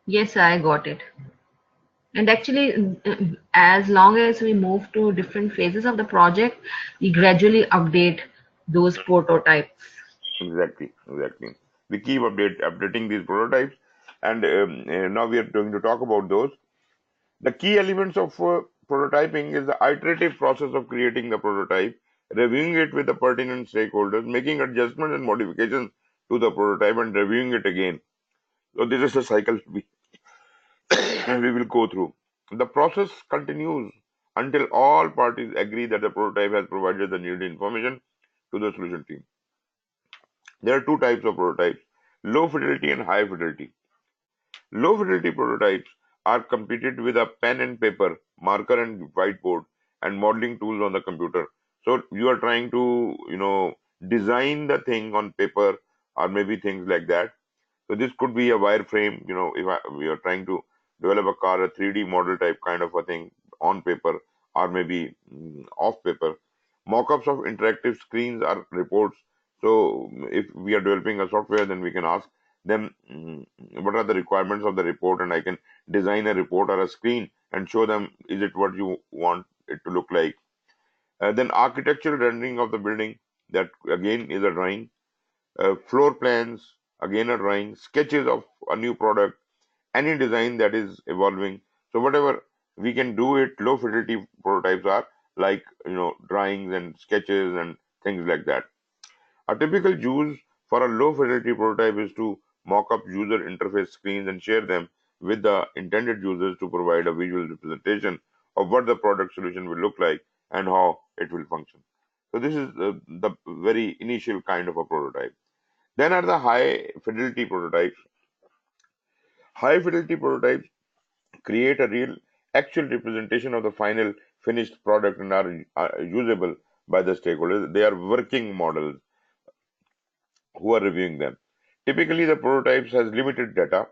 Yes, I got it. And actually, as long as we move to different phases of the project, we gradually update those prototypes. Exactly. We keep updating these prototypes, and now we are going to talk about those. The key elements of prototyping is the iterative process of creating the prototype, reviewing it with the pertinent stakeholders, making adjustments and modifications to the prototype, and reviewing it again. So this is a cycle we will go through. The process continues until all parties agree that the prototype has provided the needed information to the solution team. There are two types of prototypes: low fidelity and high fidelity. Low fidelity prototypes are completed with a pen and paper, marker and whiteboard, and modeling tools on the computer. So you are trying to, design the thing on paper or maybe things like that. So this could be a wireframe, if we are trying to develop a car, a 3D model type kind of a thing on paper, or maybe off paper. Mockups of interactive screens or reports. So if we are developing a software, then we can ask them what are the requirements of the report, and I can design a report or a screen and show them, is it what you want it to look like. Then architectural rendering of the building, that again is a drawing. Floor plans, again a drawing. Sketches of a new product, any design that is evolving. So whatever we can do it, low fidelity prototypes are like, drawings and sketches and things like that. A typical use for a low fidelity prototype is to mock up user interface screens and share them with the intended users to provide a visual representation of what the product solution will look like and how it will function. So this is the very initial kind of a prototype. Then are the high fidelity prototypes. High fidelity prototypes create a real actual representation of the final finished product and are usable by the stakeholders. They are working models who are reviewing them. Typically, the prototypes has limited data,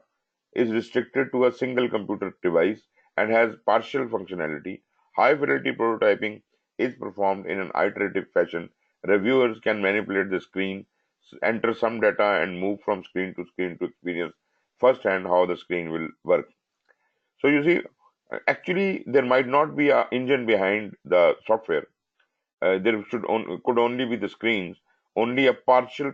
is restricted to a single computer device, and has partial functionality. High fidelity prototyping is performed in an iterative fashion. Reviewers can manipulate the screen, enter some data, and move from screen to experience firsthand how the screen will work. So you see, actually, there might not be an engine behind the software. There could only be the screens. Only a partial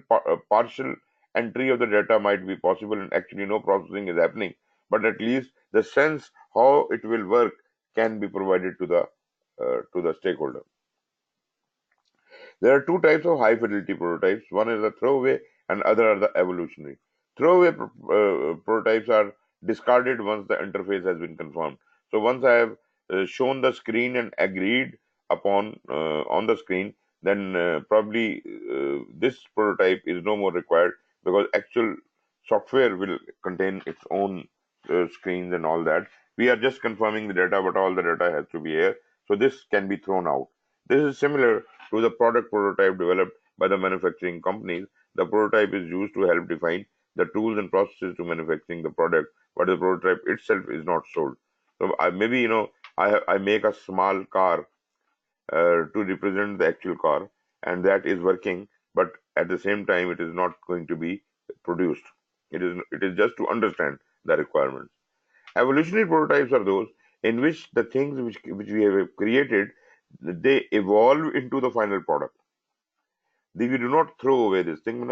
entry of the data might be possible, and actually no processing is happening. But at least the sense how it will work can be provided to the stakeholder. There are two types of high fidelity prototypes. One is the throwaway, and other are the evolutionary. Throwaway prototypes are discarded once the interface has been confirmed. So once I have shown the screen and agreed upon on the screen, then probably this prototype is no more required, because actual software will contain its own screens and all that. We are just confirming the data, but all the data has to be here. So this can be thrown out. This is similar to the product prototype developed by the manufacturing companies. The prototype is used to help define the tools and processes to manufacturing the product, but the prototype itself is not sold. So maybe I make a small car to represent the actual car, and that is working, but at the same time it is not going to be produced. It is just to understand the requirements. Evolutionary prototypes are those in which the things which we have created, they evolve into the final product. We do not throw away this thing.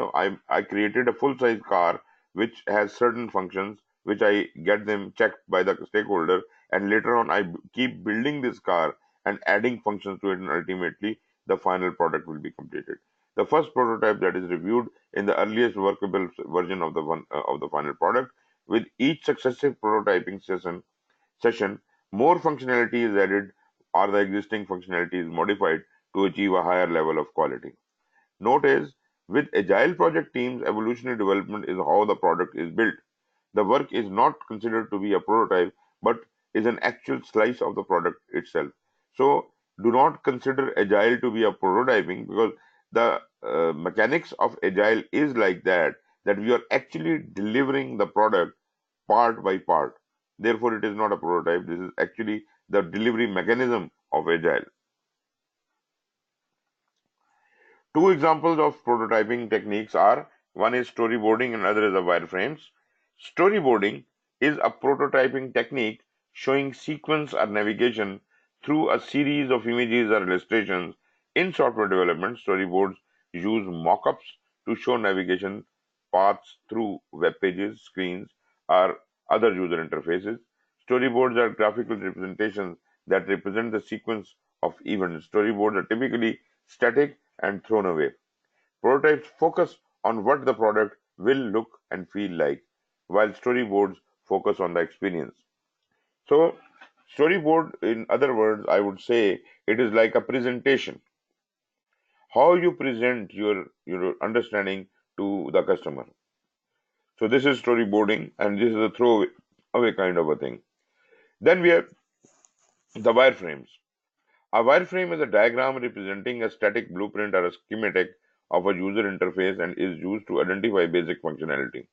I created a full size car which has certain functions which I get them checked by the stakeholder, and later on keep building this car and adding functions to it, and ultimately the final product will be completed. The first prototype that is reviewed in the earliest workable version of the final product. With each successive prototyping session, more functionality is added or the existing functionality is modified to achieve a higher level of quality. Note is, with agile project teams, evolutionary development is how the product is built. The work is not considered to be a prototype, but is an actual slice of the product itself. So do not consider agile to be a prototyping, because the mechanics of agile is like that we are actually delivering the product part by part. Therefore, it is not a prototype. This is actually the delivery mechanism of agile. Two examples of prototyping techniques are, one is storyboarding and other is the wireframes. Storyboarding is a prototyping technique showing sequence or navigation through a series of images or illustrations. In software development, storyboards use mockups to show navigation paths through web pages, screens, or other user interfaces. Storyboards are graphical representations that represent the sequence of events. Storyboards are typically static and thrown away. Prototypes focus on what the product will look and feel like, while storyboards focus on the experience. So, storyboard, in other words, I would say it is like a presentation. How you present your understanding to the customer. So this is storyboarding, and this is a throwaway away kind of a thing. Then we have the wireframes. A wireframe is a diagram representing a static blueprint or a schematic of a user interface and is used to identify basic functionality.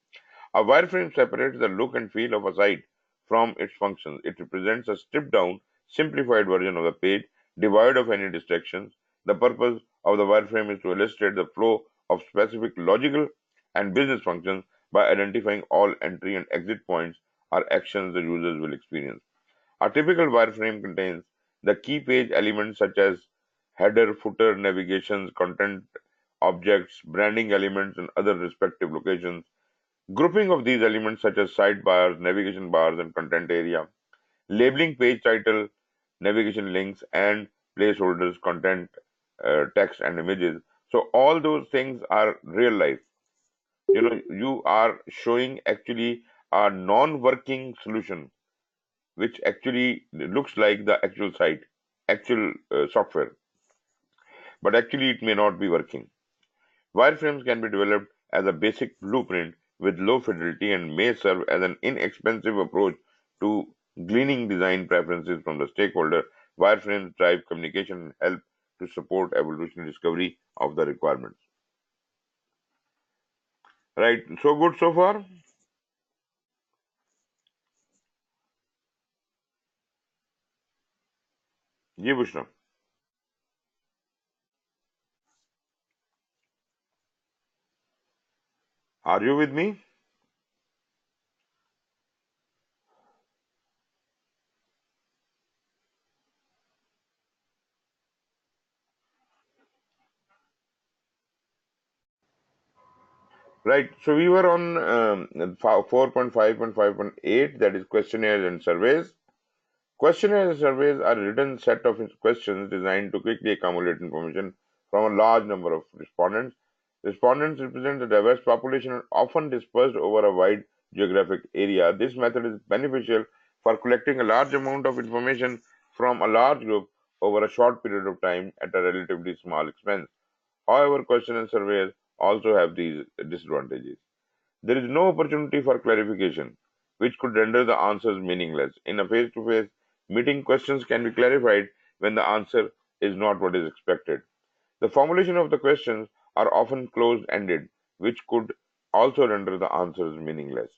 A wireframe separates the look and feel of a site from its functions. It represents a stripped down, simplified version of the page, devoid of any distractions. The purpose of the wireframe is to illustrate the flow of specific logical and business functions by identifying all entry and exit points or actions the users will experience. A typical wireframe contains the key page elements such as header, footer, navigations, content, objects, branding elements, and other respective locations. Grouping of these elements such as sidebars, navigation bars, and content area. Labeling page title, navigation links, and placeholders, content, text, and images. So all those things are real life. You are showing actually a non-working solution which actually looks like the actual site, actual software, but actually it may not be working. Wireframes can be developed as a basic blueprint with low fidelity and may serve as an inexpensive approach to gleaning design preferences from the stakeholder. Wireframes drive communication and help to support evolutionary discovery of the requirements. Right, so good so far? Ji Bushra, are you with me? Right, so we were on 4.5.5.8, that is questionnaires and surveys. Questionnaires and surveys are a written set of questions designed to quickly accumulate information from a large number of respondents. Respondents represent a diverse population and often dispersed over a wide geographic area. This method is beneficial for collecting a large amount of information from a large group over a short period of time at a relatively small expense. However, question and surveys also have these disadvantages. There is no opportunity for clarification, which could render the answers meaningless. In a face to face meeting, questions can be clarified when the answer is not what is expected. The formulation of the questions are often closed ended, which could also render the answers meaningless.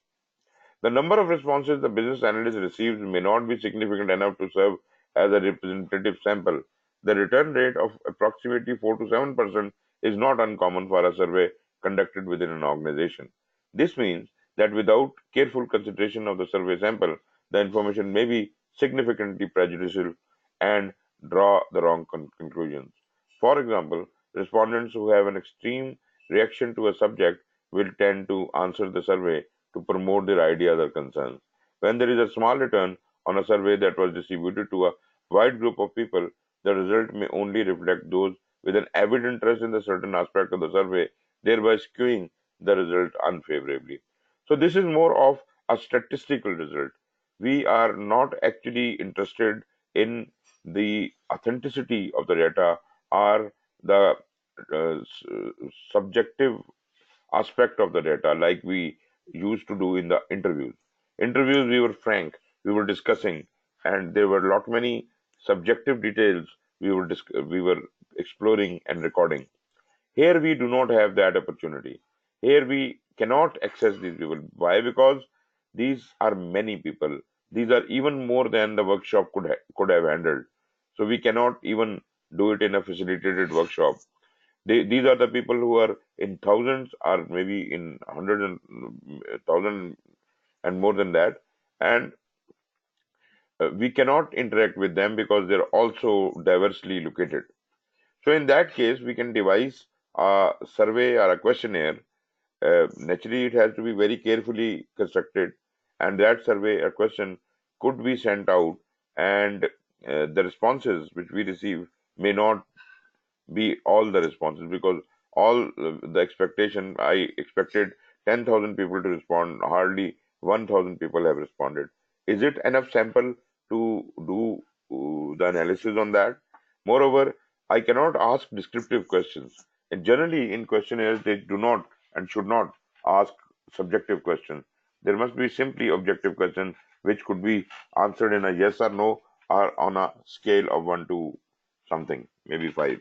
The number of responses the business analyst receives may not be significant enough to serve as a representative sample. The return rate of approximately 4 to 7% is not uncommon for a survey conducted within an organization. This means that without careful consideration of the survey sample, the information may be significantly prejudicial and draw the wrong conclusions. For example, respondents who have an extreme reaction to a subject will tend to answer the survey to promote their ideas or concerns. When there is a small return on a survey that was distributed to a wide group of people, the result may only reflect those with an avid interest in the certain aspect of the survey, thereby skewing the result unfavorably. So this is more of a statistical result. We are not actually interested in the authenticity of the data or the subjective aspect of the data like we used to do in the interviews. Interviews, we were frank, we were discussing, and there were lot many subjective details we were exploring and recording. Here we do not have that opportunity. Here we cannot access these people. Why? Because these are many people. These are even more than the workshop could have handled. So we cannot even do it in a facilitated workshop. These are the people who are in thousands or maybe in hundreds and thousand and more than that, and we cannot interact with them because they're also diversely located. So in that case, we can devise a survey or a questionnaire. Naturally, it has to be very carefully constructed, and that survey or question could be sent out, and the responses which we receive may not be all the responses, because all the expectation, I expected 10,000 people to respond, hardly 1,000 people have responded. Is it enough sample to do the analysis on that? Moreover, I cannot ask descriptive questions. And generally, in questionnaires, they do not and should not ask subjective questions. There must be simply objective questions which could be answered in a yes or no, or on a scale of 1 to something, maybe 5.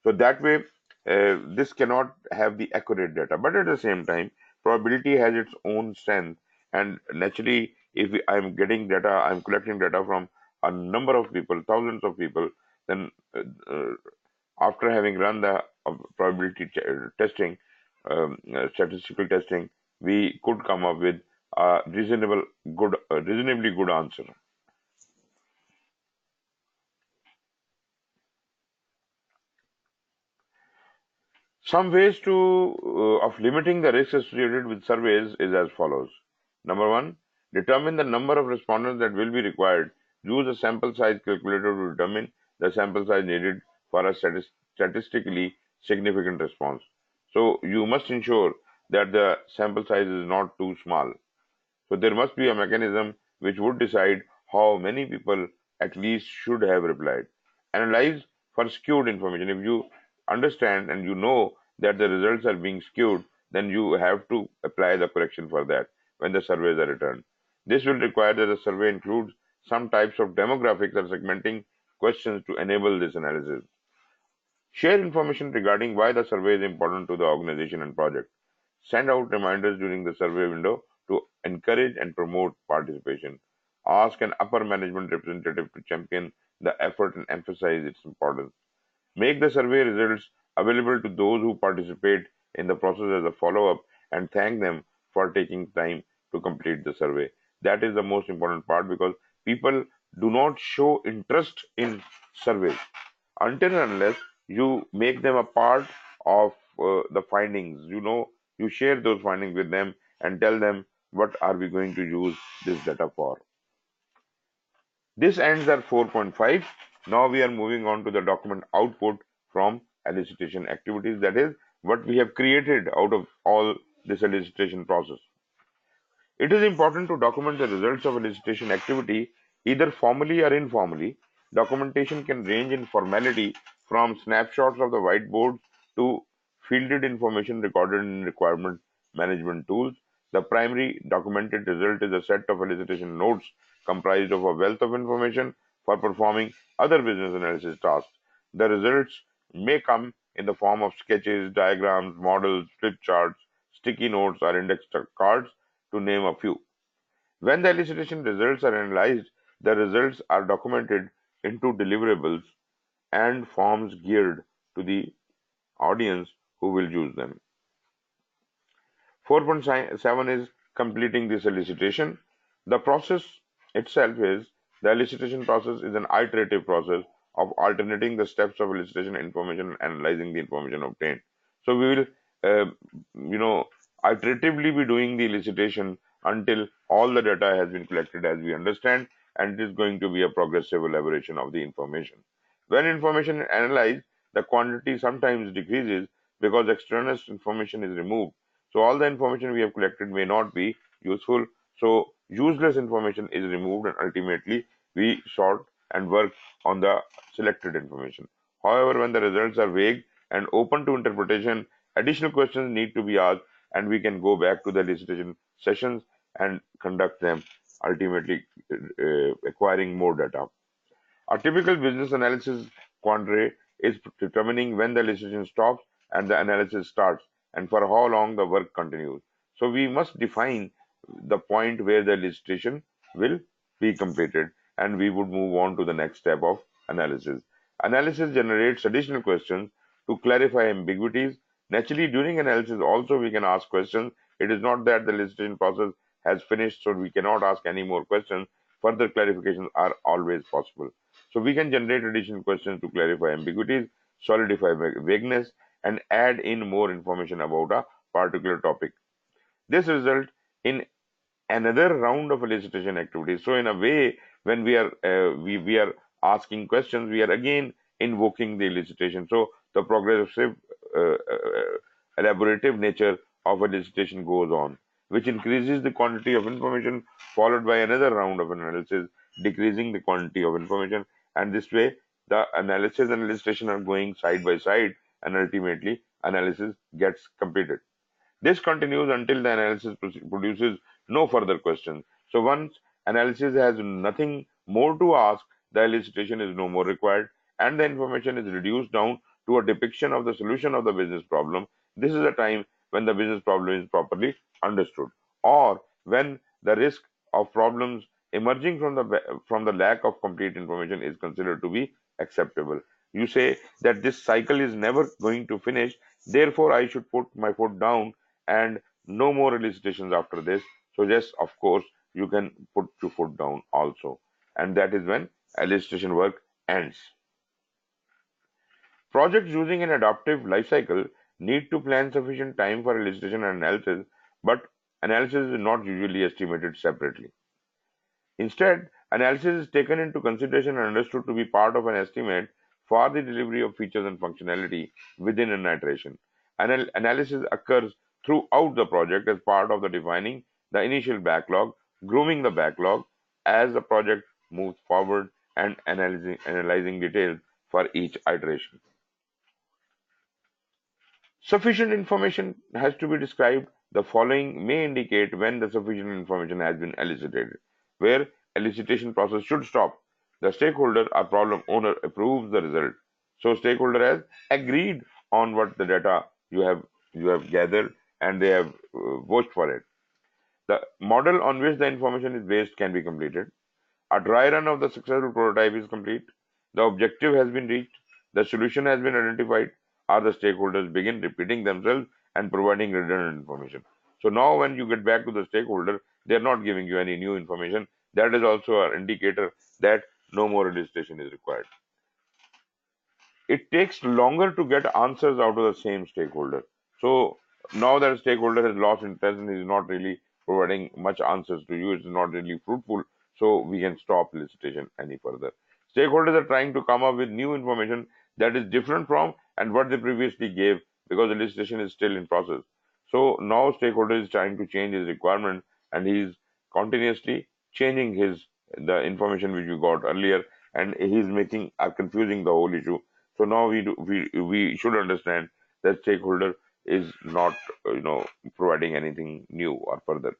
So that way, this cannot have the accurate data. But at the same time, probability has its own strength. And naturally, if I'm getting data, I'm collecting data from a number of people, thousands of people, then after having run the probability testing, statistical testing, we could come up with a reasonably good answer. Some ways to of limiting the risk associated with surveys is as follows. Number one, determine the number of respondents that will be required. Use a sample size calculator to determine the sample size needed for a statistically significant response. So you must ensure that the sample size is not too small. So there must be a mechanism which would decide how many people at least should have replied. Analyze for skewed information. If you understand and you know that the results are being skewed, then you have to apply the correction for that when the surveys are returned. This will require that the survey includes some types of demographics or segmenting questions to enable this analysis. Share information regarding why the survey is important to the organization and project. Send out reminders during the survey window to encourage and promote participation. Ask an upper management representative to champion the effort and emphasize its importance. Make the survey results available to those who participate in the process as a follow-up, and thank them for taking time to complete the survey. That is the most important part, because people do not show interest in surveys until and unless you make them a part of the findings. You share those findings with them and tell them what are we going to use this data for. This ends at 4.5. Now we are moving on to the document output from elicitation activities. That is what we have created out of all this elicitation process. It is important to document the results of elicitation activity either formally or informally. Documentation can range in formality from snapshots of the whiteboards to fielded information recorded in requirement management tools. The primary documented result is a set of elicitation notes comprised of a wealth of information for performing other business analysis tasks. The results may come in the form of sketches, diagrams, models, flip charts, sticky notes, or index cards, to name a few. When the elicitation results are analyzed, the results are documented into deliverables and forms geared to the audience who will use them. 4.7 is completing this elicitation. The process itself is the elicitation process is an iterative process of alternating the steps of elicitation information and analyzing the information obtained. So we will, iteratively be doing the elicitation until all the data has been collected as we understand, and it is going to be a progressive elaboration of the information. When information is analyzed, the quantity sometimes decreases because external information is removed. So all the information we have collected may not be useful. So useless information is removed and ultimately we sort and work on the selected information. However, when the results are vague and open to interpretation, additional questions need to be asked and we can go back to the elicitation sessions and conduct them, ultimately acquiring more data. A typical business analysis quandary is determining when the elicitation stops and the analysis starts, and for how long the work continues. So we must define the point where the elicitation will be completed, and we would move on to the next step of analysis. Analysis generates additional questions to clarify ambiguities. Naturally, during analysis also we can ask questions. It is not that the elicitation process has finished, so we cannot ask any more questions. Further clarifications are always possible. So we can generate additional questions to clarify ambiguities, solidify vagueness, and add in more information about a particular topic. This results in another round of elicitation activities. So in a way, when we are asking questions, we are again invoking the elicitation. So the progressive elaborative nature of elicitation goes on, which increases the quantity of information, followed by another round of analysis, decreasing the quantity of information, and this way the analysis and elicitation are going side by side, and ultimately analysis gets completed. This continues until the analysis produces no further questions. So once analysis has nothing more to ask, the elicitation is no more required, and the information is reduced down to a depiction of the solution of the business problem. This is a time when the business problem is properly understood, or when the risk of problems emerging from the lack of complete information is considered to be acceptable. You say that this cycle is never going to finish, therefore I should put my foot down and no more elicitations after this. So yes, of course, you can put your foot down also. And that is when elicitation work ends. Projects using an adaptive life cycle need to plan sufficient time for elicitation and analysis, but analysis is not usually estimated separately. Instead, analysis is taken into consideration and understood to be part of an estimate for the delivery of features and functionality within an iteration. Analysis occurs throughout the project as part of the defining the initial backlog, grooming the backlog as the project moves forward, and analyzing details for each iteration. Sufficient information has to be described. The following may indicate when the sufficient information has been elicited, where elicitation process should stop. The stakeholder or problem owner approves the result. So stakeholder has agreed on what the data you have gathered, and they have vouched for it. The model on which the information is based can be completed. A dry run of the successful prototype is complete. The objective has been reached. The solution has been identified. Or the stakeholders begin repeating themselves and providing redundant information. So now when you get back to the stakeholder, they are not giving you any new information. That is also an indicator that no more elicitation is required. It takes longer to get answers out of the same stakeholder. So now that stakeholder has lost interest and is not really providing much answers to you, it's not really fruitful. So we can stop elicitation any further. Stakeholders are trying to come up with new information that is different from and what they previously gave, because elicitation is still in process. So now stakeholder is trying to change his requirement, and he is continuously changing the information which you got earlier, and he's making confusing the whole issue. So now we should understand that stakeholder is not providing anything new or further.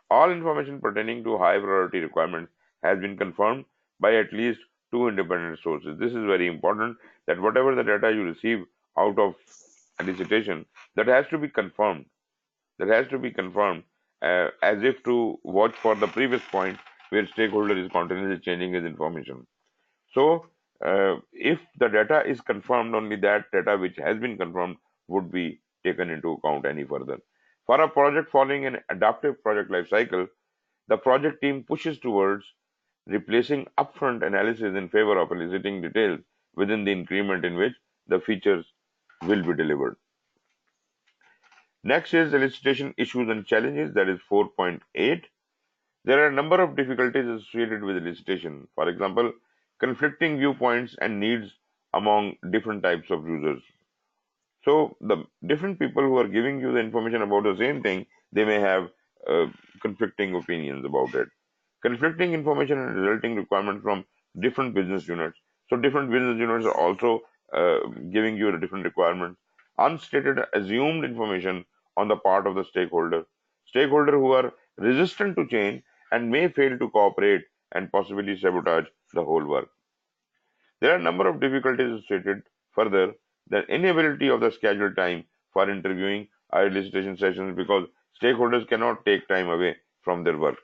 All information pertaining to high priority requirements has been confirmed by at least two independent sources. This is very important, that whatever the data you receive out of elicitation, that has to be confirmed. That has to be confirmed, as if to watch for the previous point where stakeholder is continuously changing his information. So, if the data is confirmed, only that data which has been confirmed would be taken into account any further. For a project following an adaptive project life cycle, the project team pushes towards replacing upfront analysis in favor of eliciting details within the increment in which the features will be delivered. Next is elicitation issues and challenges, that is 4.8. There are a number of difficulties associated with elicitation. For example, conflicting viewpoints and needs among different types of users. So the different people who are giving you the information about the same thing, they may have uh, conflicting opinions about it. Conflicting information and resulting requirements from different business units. So different business units are also giving you a different requirements. Unstated assumed information on the part of the stakeholder who are resistant to change and may fail to cooperate and possibly sabotage the whole work. There are a number of difficulties stated further. The inability of the scheduled time for interviewing or elicitation sessions because stakeholders cannot take time away from their work.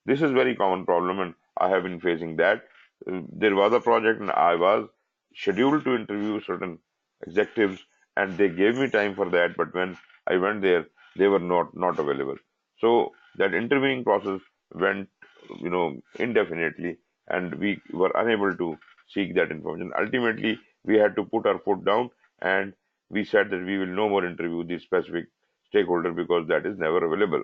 This is very common problem and I have been facing that. There was a project and I was scheduled to interview certain executives and they gave me time for that, but when I went there, they were not available. So that interviewing process went, indefinitely, and we were unable to seek that information. Ultimately, we had to put our foot down and we said that we will no more interview this specific stakeholder because that is never available.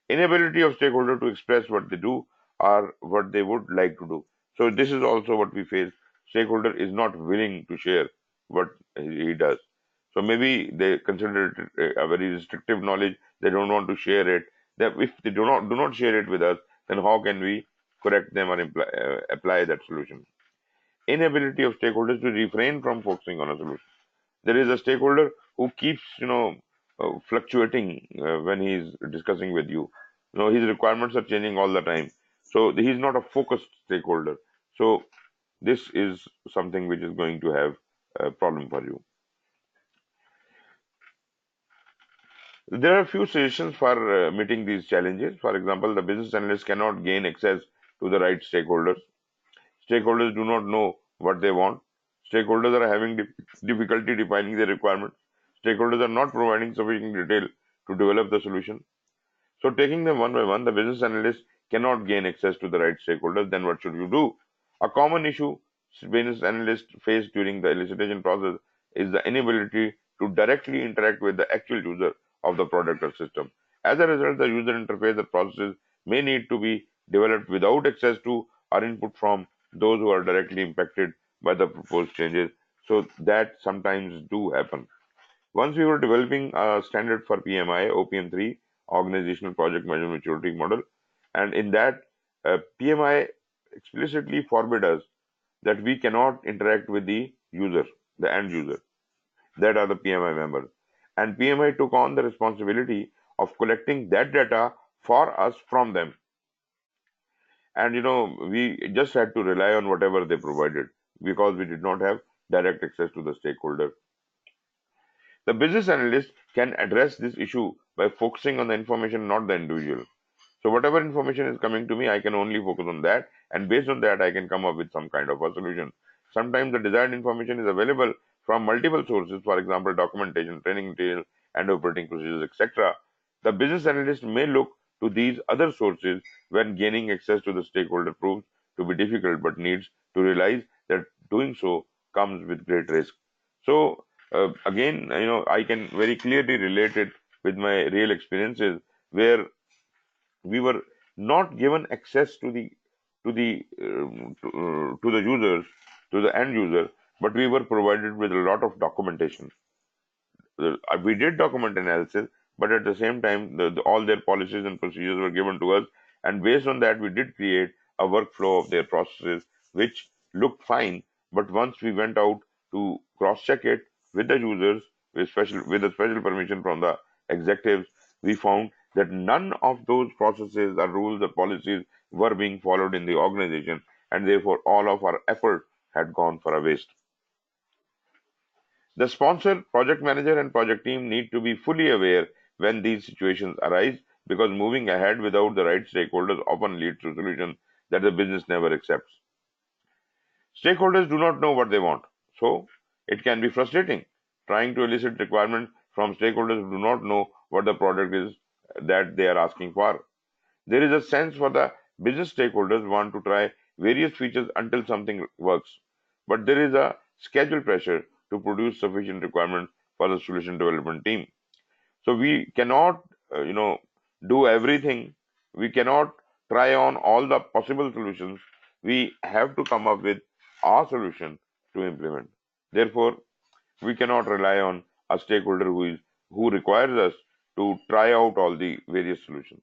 Inability of stakeholder to express what they do or what they would like to do. So this is also what we face. Stakeholder is not willing to share what he does. So maybe they consider it a very restrictive knowledge. They don't want to share it. That if they do not share it with us, then how can we correct them or apply that solution? Inability of stakeholders to refrain from focusing on a solution. There is a stakeholder who keeps fluctuating when he's discussing with you. His requirements are changing all the time, so he's not a focused stakeholder. So this is something which is going to have a problem for you. There are a few suggestions for meeting these challenges. For example, the business analyst cannot gain access to the right stakeholders. Stakeholders do not know what they want. Stakeholders are having difficulty defining their requirements. Stakeholders are not providing sufficient detail to develop the solution. So, taking them one by one, the business analyst cannot gain access to the right stakeholders. Then, what should you do? A common issue business analysts face during the elicitation process is the inability to directly interact with the actual user of the product or system. As a result, the user interface or processes may need to be developed without access to or input from those who are directly impacted by the proposed changes. So that sometimes do happen. Once we were developing a standard for PMI, OPM3, Organizational Project Management Maturity Model, and in that, PMI explicitly forbid us that we cannot interact with the user, the end user, that are the PMI members. And PMI took on the responsibility of collecting that data for us from them. And we just had to rely on whatever they provided because we did not have direct access to the stakeholder. The business analyst can address this issue by focusing on the information, not the individual. So whatever information is coming to me, I can only focus on that, and based on that, I can come up with some kind of a solution. Sometimes the desired information is available from multiple sources, for example, documentation, training material, and operating procedures, etc. The business analyst may look to these other sources when gaining access to the stakeholder proves to be difficult, but needs to realize that doing so comes with great risk. So again, I can very clearly relate it with my real experiences where we were not given access to the users, to the end user, but we were provided with a lot of documentation. We did document analysis, but at the same time, all their policies and procedures were given to us, and based on that, we did create a workflow of their processes, which looked fine. But once we went out to cross-check it with the users, with a special permission from the executives, we found that none of those processes or rules or policies were being followed in the organization, and therefore all of our effort had gone for a waste. The sponsor, project manager, and project team need to be fully aware when these situations arise because moving ahead without the right stakeholders often leads to solutions that the business never accepts. Stakeholders do not know what they want, so it can be frustrating trying to elicit requirements from stakeholders who do not know what the product is that they are asking for. There is a sense for the business stakeholders want to try various features until something works, but there is a schedule pressure to produce sufficient requirements for the solution development team. So we cannot, do everything. We cannot try on all the possible solutions. We have to come up with our solution to implement. Therefore, we cannot rely on a stakeholder who requires us to try out all the various solutions.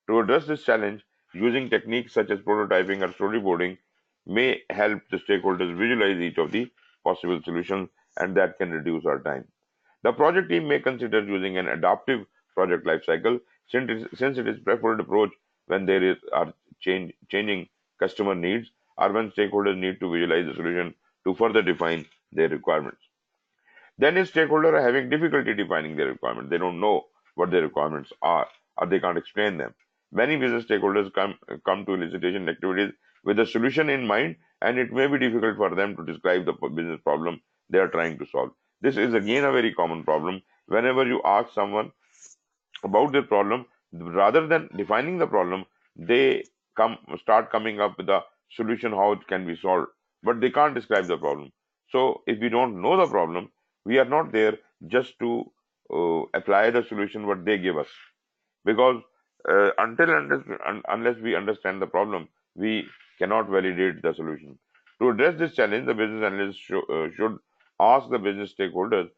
To address this challenge, using techniques such as prototyping or storyboarding may help the stakeholders visualize each of the possible solutions, and that can reduce our time. The project team may consider using an adaptive project lifecycle since it is preferred approach when are changing customer needs or when stakeholders need to visualize the solution to further define their requirements. Then if stakeholders are having difficulty defining their requirements, they don't know what their requirements are or they can't explain them. Many business stakeholders come to elicitation activities with a solution in mind, and it may be difficult for them to describe the business problem they are trying to solve. This is again a very common problem. Whenever you ask someone about their problem, rather than defining the problem, they start coming up with a solution how it can be solved, but they can't describe the problem. So if we don't know the problem, we are not there just to apply the solution what they give us, because unless we understand the problem, we cannot validate the solution. To address this challenge, the business analyst should ask the business stakeholders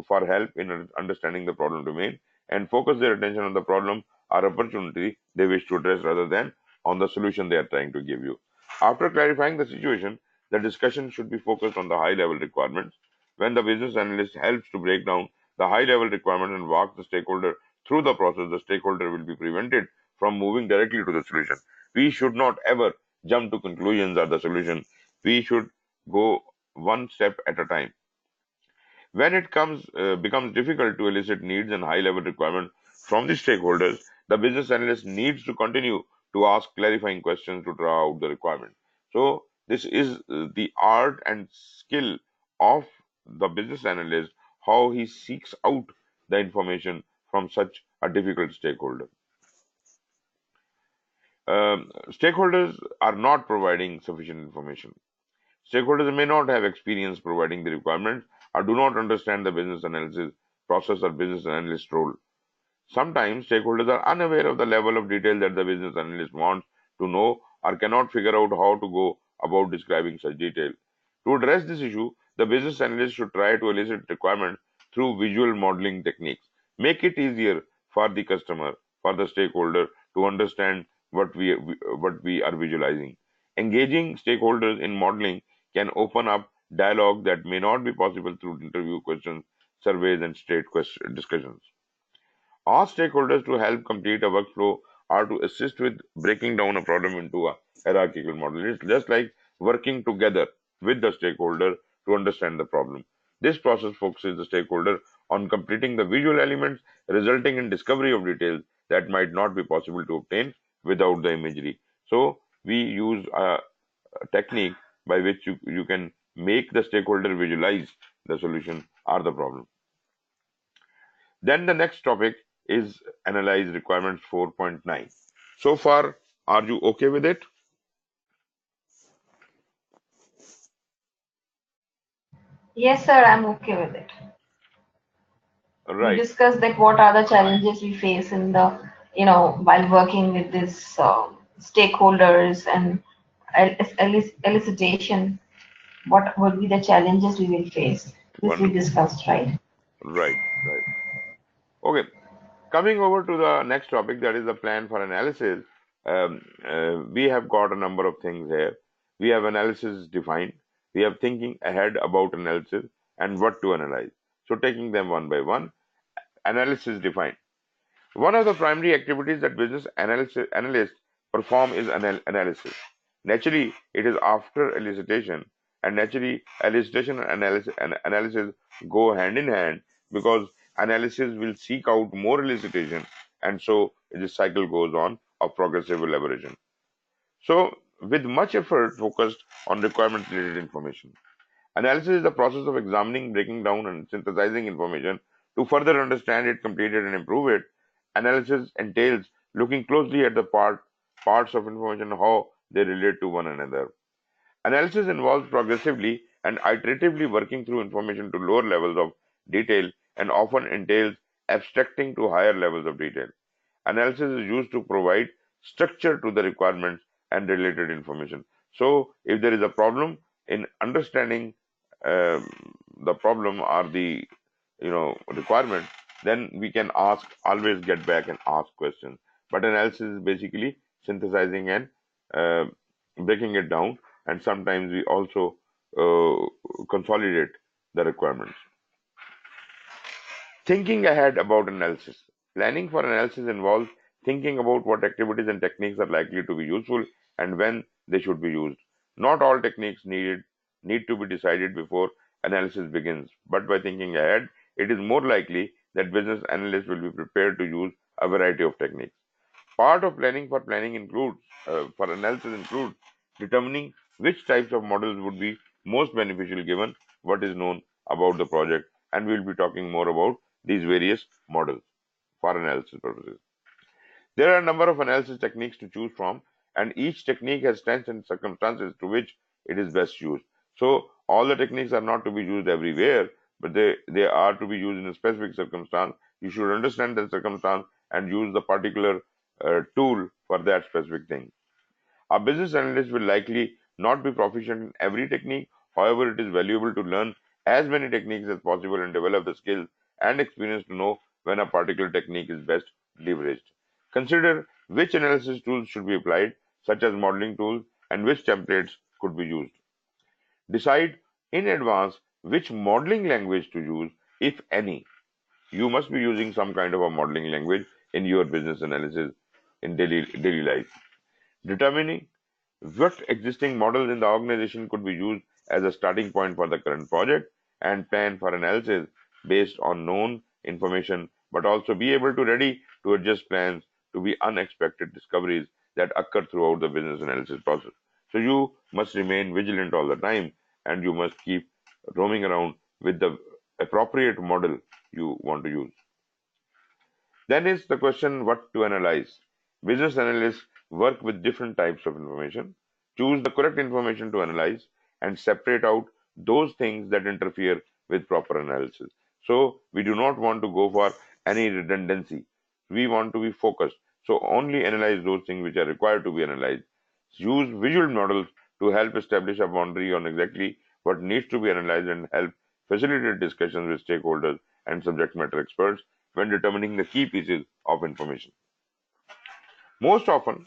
for help in understanding the problem domain and focus their attention on the problem or opportunity they wish to address rather than on the solution they are trying to give you. After clarifying the situation, the discussion should be focused on the high level requirements. When the business analyst helps to break down the high level requirement and walk the stakeholder through the process, the stakeholder will be prevented from moving directly to the solution. We should not ever jump to conclusions or the solution. We should go one step at a time. When it becomes difficult to elicit needs and high-level requirements from the stakeholders, the business analyst needs to continue to ask clarifying questions to draw out the requirement. So this is the art and skill of the business analyst, how he seeks out the information from such a difficult stakeholder. Stakeholders are not providing sufficient information. Stakeholders may not have experience providing the requirements or do not understand the business analysis process or business analyst role. Sometimes stakeholders are unaware of the level of detail that the business analyst wants to know or cannot figure out how to go about describing such detail. To address this issue, the business analyst should try to elicit requirements through visual modeling techniques. Make it easier for the customer, for the stakeholder to understand what we are visualizing. Engaging stakeholders in modeling can open up dialogue that may not be possible through interview questions, surveys, and discussions. Ask stakeholders to help complete a workflow or to assist with breaking down a problem into a hierarchical model. It's just like working together with the stakeholder to understand the problem. This process focuses the stakeholder on completing the visual elements, resulting in discovery of details that might not be possible to obtain without the imagery. So we use a technique by which you can make the stakeholder visualize the solution or the problem. Then the next topic is analyze requirements 4.9. So far, are you okay with it? Yes, sir, I'm okay with it. We Right. discussed that what are the challenges we face in the, while working with this stakeholders and elicitation. What would be the challenges we will face? This we Wonderful. discussed, right? Right. Right. Okay. Coming over to the next topic, that is the plan for analysis. We have got a number of things here. We have analysis defined. We have thinking ahead about analysis and what to analyze. So taking them one by one, analysis defined. One of the primary activities that business analysts perform is analysis. Naturally, it is after elicitation, and naturally, elicitation and analysis go hand in hand because analysis will seek out more elicitation, and so this cycle goes on of progressive elaboration. So, with much effort focused on requirement related information. Analysis is the process of examining, breaking down, and synthesizing information to further understand it, complete it, and improve it. Analysis entails looking closely at the parts of information, how they relate to one another. Analysis involves progressively and iteratively working through information to lower levels of detail and often entails abstracting to higher levels of detail. Analysis is used to provide structure to the requirements and related information. So, if there is a problem, in understanding the problem or the requirement, then we can always get back and ask questions. But analysis is basically synthesizing and uh, breaking it down, and sometimes we also consolidate the requirements. Thinking ahead about analysis. Planning for analysis involves thinking about what activities and techniques are likely to be useful and when they should be used. Not all techniques need to be decided before analysis begins, but by thinking ahead, it is more likely that business analysts will be prepared to use a variety of techniques. Part of planning includes for analysis includes determining which types of models would be most beneficial given what is known about the project, and we will be talking more about these various models for analysis purposes. There are a number of analysis techniques to choose from, and each technique has strengths and circumstances to which it is best used. So all the techniques are not to be used everywhere, but they are to be used in a specific circumstance. You should understand that circumstance and use the particular tool for that specific thing. A business analyst will likely not be proficient in every technique. However, it is valuable to learn as many techniques as possible and develop the skills and experience to know when a particular technique is best leveraged. Consider which analysis tools should be applied, such as modeling tools, and which templates could be used. Decide in advance which modeling language to use, if any. You must be using some kind of a modeling language in your business analysis in daily life. Determining what existing models in the organization could be used as a starting point for the current project, and plan for analysis based on known information, but also be able to ready to adjust plans to be unexpected discoveries that occur throughout the business analysis process. So you must remain vigilant all the time, and you must keep roaming around with the appropriate model you want to use. Then is the question what to analyze. Business analysts work with different types of information, choose the correct information to analyze, and separate out those things that interfere with proper analysis. So we do not want to go for any redundancy. We want to be focused. So only analyze those things which are required to be analyzed. Use visual models to help establish a boundary on exactly what needs to be analyzed and help facilitate discussions with stakeholders and subject matter experts when determining the key pieces of information. Most often,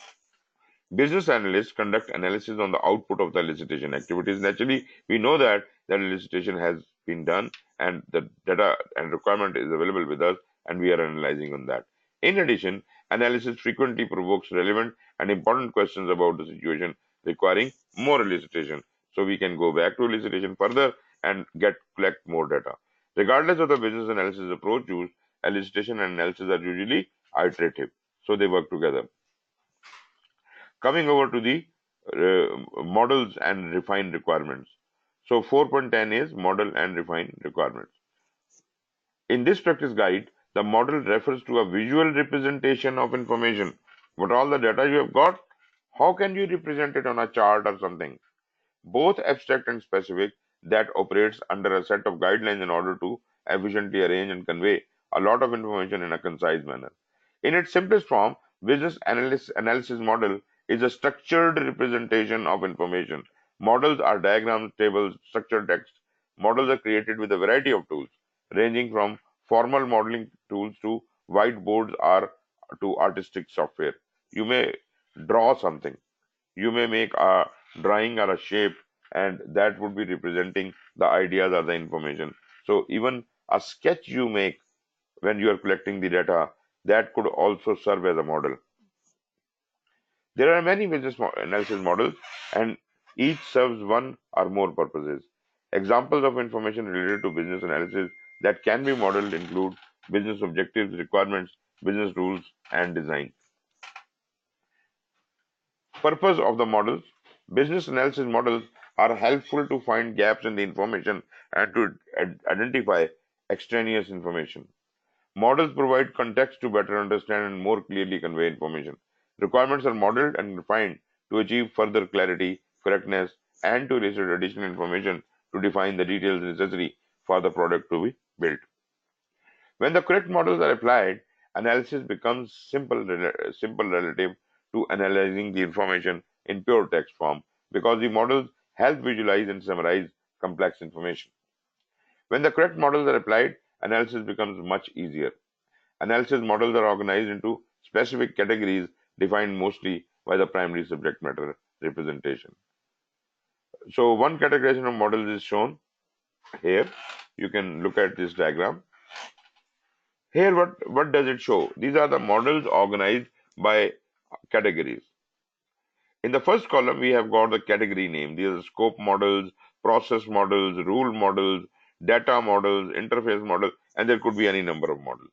business analysts conduct analysis on the output of the elicitation activities. Naturally, we know that that elicitation has been done and the data and requirement is available with us, and we are analyzing on that. In addition, analysis frequently provokes relevant and important questions about the situation requiring more elicitation. So we can go back to elicitation further and collect more data. Regardless of the business analysis approach used, elicitation and analysis are usually iterative, so they work together. Coming over to the models and refined requirements. So 4.10 is model and refined requirements. In this practice guide, the model refers to a visual representation of information. What all the data you have got, how can you represent it on a chart or something? Both abstract and specific, that operates under a set of guidelines in order to efficiently arrange and convey a lot of information in a concise manner. In its simplest form, business analysis model is a structured representation of information. Models are diagrams, tables, structured text. Models are created with a variety of tools, ranging from formal modeling tools to whiteboards or to artistic software. You may draw something. You may make a drawing or a shape, and that would be representing the ideas or the information. So even a sketch you make when you are collecting the data, that could also serve as a model. There are many business analysis models, and each serves one or more purposes. Examples of information related to business analysis that can be modeled include business objectives, requirements, business rules, and design. Purpose of the models. Business analysis models are helpful to find gaps in the information and to identify extraneous information. Models provide context to better understand and more clearly convey information. Requirements are modeled and refined to achieve further clarity, correctness, and to elicit additional information to define the details necessary for the product to be built. When the correct models are applied, analysis becomes simple relative to analyzing the information in pure text form, because the models help visualize and summarize complex information. When the correct models are applied, analysis becomes much easier. Analysis models are organized into specific categories defined mostly by the primary subject matter representation. So one categorization of models is shown here. You can look at this diagram. Here, what does it show? These are the models organized by categories. In the first column, we have got the category name. These are scope models, process models, rule models, data models, interface models, and there could be any number of models.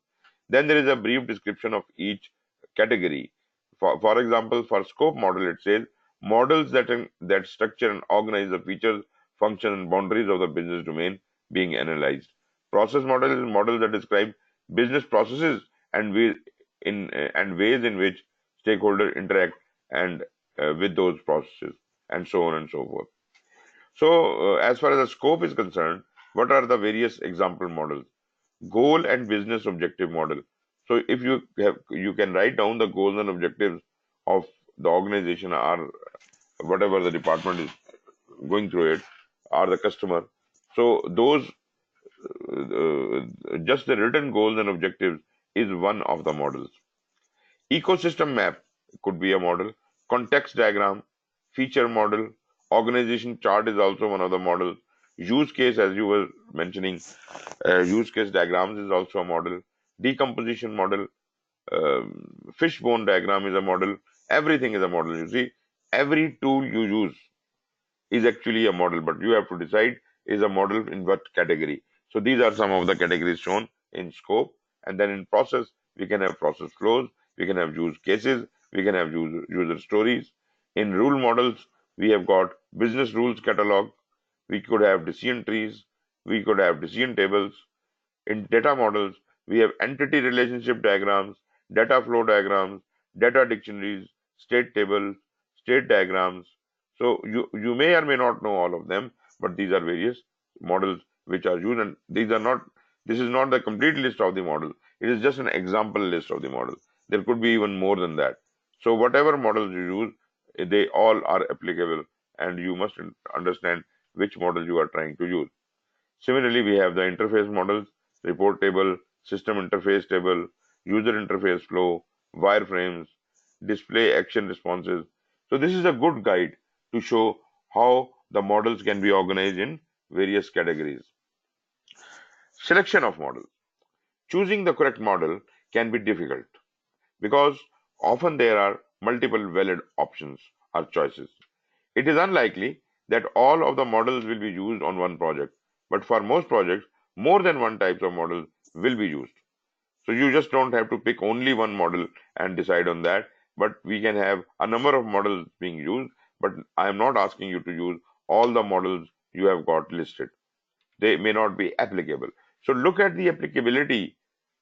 Then there is a brief description of each category. For example, for scope model, it says models that structure and organize the features, functions, and boundaries of the business domain being analyzed. Process model is models that describe business processes and ways in which stakeholders interact and with those processes, and so on and so forth. So, as far as the scope is concerned, what are the various example models? Goal and business objective model. So, if you can write down the goals and objectives of the organization or whatever the department is going through it, or the customer. So, those just the written goals and objectives is one of the models. Ecosystem map could be a model. Context diagram, feature model, organization chart is also one of the models. Use case, as you were mentioning, use case diagrams is also a model. Decomposition model, fishbone diagram is a model. Everything is a model. You see, every tool you use is actually a model, but you have to decide is a model in what category. So these are some of the categories shown in scope. And then in process, we can have process flows, we can have use cases, we can have user stories. In rule models, we have got business rules catalog, we could have decision trees, we could have decision tables. In data models, we have entity relationship diagrams, data flow diagrams, data dictionaries, state tables, state diagrams. So you may or may not know all of them, but these are various models which are used, and this is not the complete list of the model. It is just an example list of the model. There could be even more than that. So whatever models you use, they all are applicable, and you must understand which model you are trying to use. Similarly, we have the interface models, report table, system interface table, user interface flow, wireframes, display action responses. So this is a good guide to show how the models can be organized in various categories. Selection of models. Choosing the correct model can be difficult because often there are multiple valid options or choices. It is unlikely that all of the models will be used on one project, but for most projects, more than one type of model will be used. So you just don't have to pick only one model and decide on that, but we can have a number of models being used, but I am not asking you to use all the models you have got listed. They may not be applicable. So look at the applicability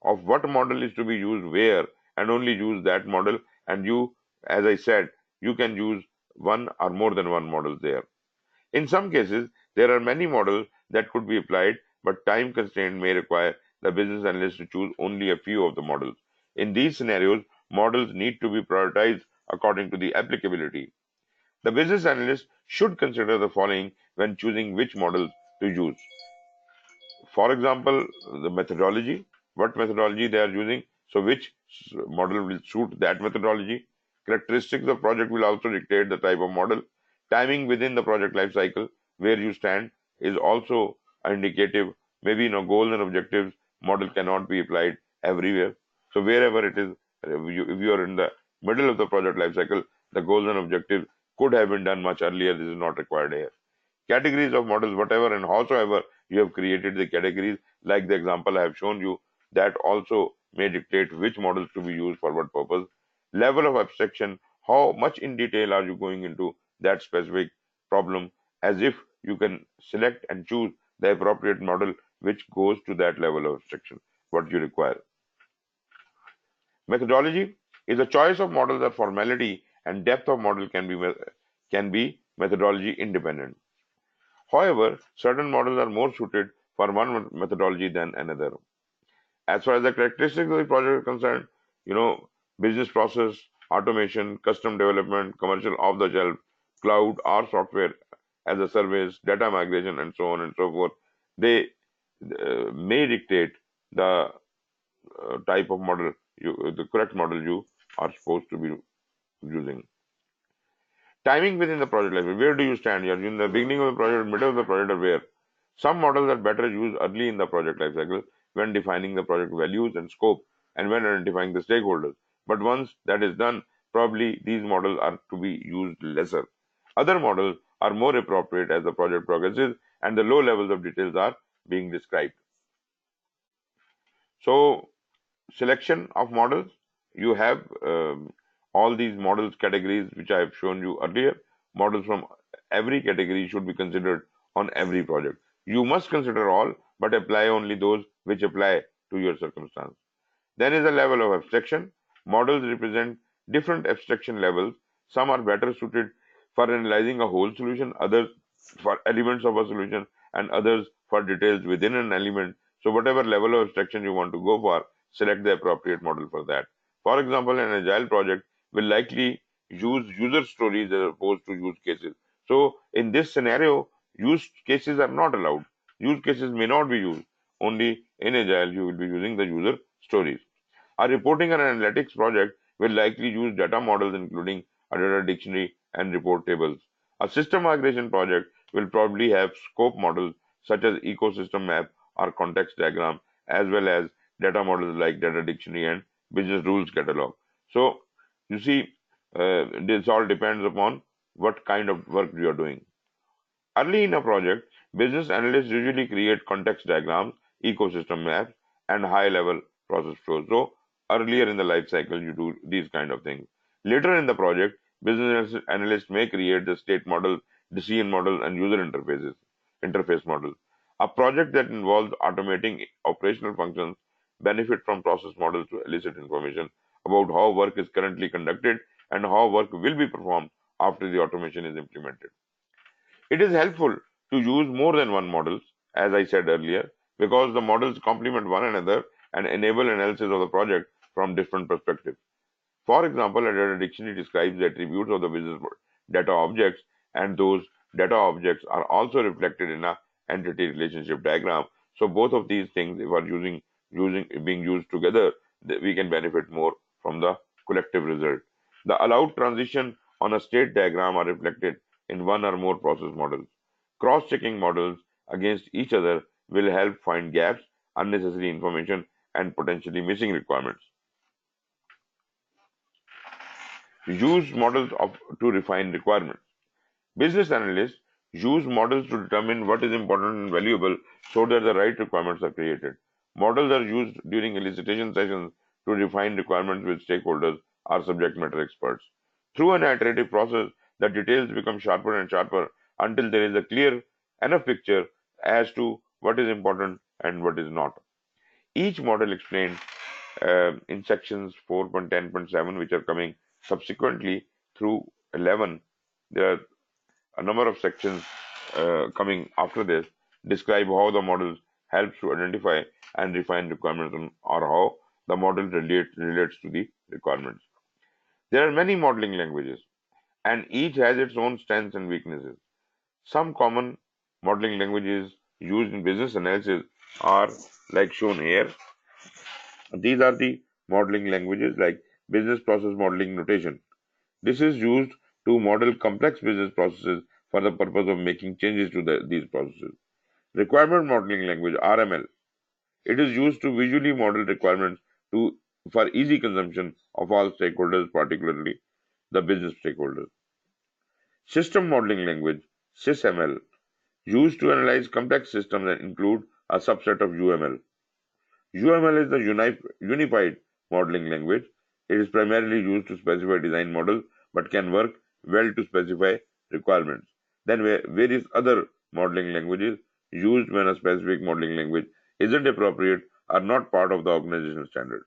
of what model is to be used where, and only use that model. And you, as I said, you can use one or more than one model there. In some cases, there are many models that could be applied, but time constraint may require the business analyst to choose only a few of the models. In these scenarios, models need to be prioritized according to the applicability. The business analyst should consider the following when choosing which models to use. For example, the methodology, what methodology they are using, so which model will suit that methodology. Characteristics of project will also dictate the type of model. Timing within the project life cycle, where you stand, is also indicative. Maybe goals and objectives model cannot be applied everywhere. So wherever it is, if you are in the middle of the project life cycle, the goals and objectives could have been done much earlier. This is not required here. Categories of models, whatever and howsoever you have created the categories, like the example I have shown you, that also may dictate which models to be used for what purpose. Level of abstraction, how much in detail are you going into that specific problem, as if you can select and choose the appropriate model which goes to that level of abstraction, what you require. Methodology is a choice of models or formality, and depth of model can be methodology independent. However, certain models are more suited for one methodology than another. As far as the characteristics of the project are concerned, business process, automation, custom development, commercial off the shelf, cloud or software as a service, data migration, and so on and so forth. They may dictate the type of model the correct model you are supposed to be using. Timing within the project life. Where do you stand? You're in the beginning of the project, middle of the project, or where? Some models are better used early in the project life cycle when defining the project values and scope and when identifying the stakeholders. But once that is done, probably these models are to be used lesser. Other models are more appropriate as the project progresses and the low levels of details are being described. So, selection of models, you have all these models categories which I have shown you earlier. Models from every category should be considered on every project. You must consider all, but apply only those which apply to your circumstance. Then is a level of abstraction. Models represent different abstraction levels. Some are better suited for analyzing a whole solution, others for elements of a solution, and others for details within an element. So whatever level of abstraction you want to go for, select the appropriate model for that. For example, an agile project will likely use user stories as opposed to use cases. So in this scenario, use cases are not allowed. Use cases may not be used. Only in agile you will be using the user stories. A reporting and analytics project will likely use data models including a data dictionary and report tables. A system migration project will probably have scope models such as ecosystem map or context diagram, as well as data models like data dictionary and business rules catalog. So you see, this all depends upon what kind of work you are doing. Early in a project, business analysts usually create context diagrams, ecosystem maps, and high-level process flows. So earlier in the life cycle, you do these kind of things. Later in the project, business analysts may create the state model, decision model, and user interface model. A project that involves automating operational functions benefit from process models to elicit information about how work is currently conducted and how work will be performed after the automation is implemented. It is helpful to use more than one models, as I said earlier, because the models complement one another and enable analysis of the project from different perspectives. For example, a data dictionary describes the attributes of the business data objects, and those data objects are also reflected in a entity relationship diagram. So both of these things, if are being used together, we can benefit more from the collective result. The allowed transition on a state diagram are reflected in one or more process models. Cross-checking models against each other will help find gaps, unnecessary information, and potentially missing requirements. Use models to refine requirements. Business analysts use models to determine what is important and valuable so that the right requirements are created. Models are used during elicitation sessions to refine requirements with stakeholders or subject matter experts. Through an iterative process, the details become sharper and sharper until there is a clear enough picture as to what is important and what is not. Each model explained in sections 4.10.7, which are coming subsequently through 11. There are a number of sections coming after this, describe how the model helps to identify and refine requirements or how the model relates to the requirements. There are many modeling languages, and each has its own strengths and weaknesses. Some common modeling languages used in business analysis are like shown here. These are the modeling languages like business process modeling notation. This is used to model complex business processes for the purpose of making changes to these processes. Requirement modeling language (RML). It is used to visually model requirements for easy consumption of all stakeholders, particularly the business stakeholders. System modeling language (SysML), used to analyze complex systems and include a subset of UML. UML is the unified modeling language. It is primarily used to specify design models but can work well to specify requirements. Then various other modeling languages used when a specific modeling language isn't appropriate are not part of the organizational standards.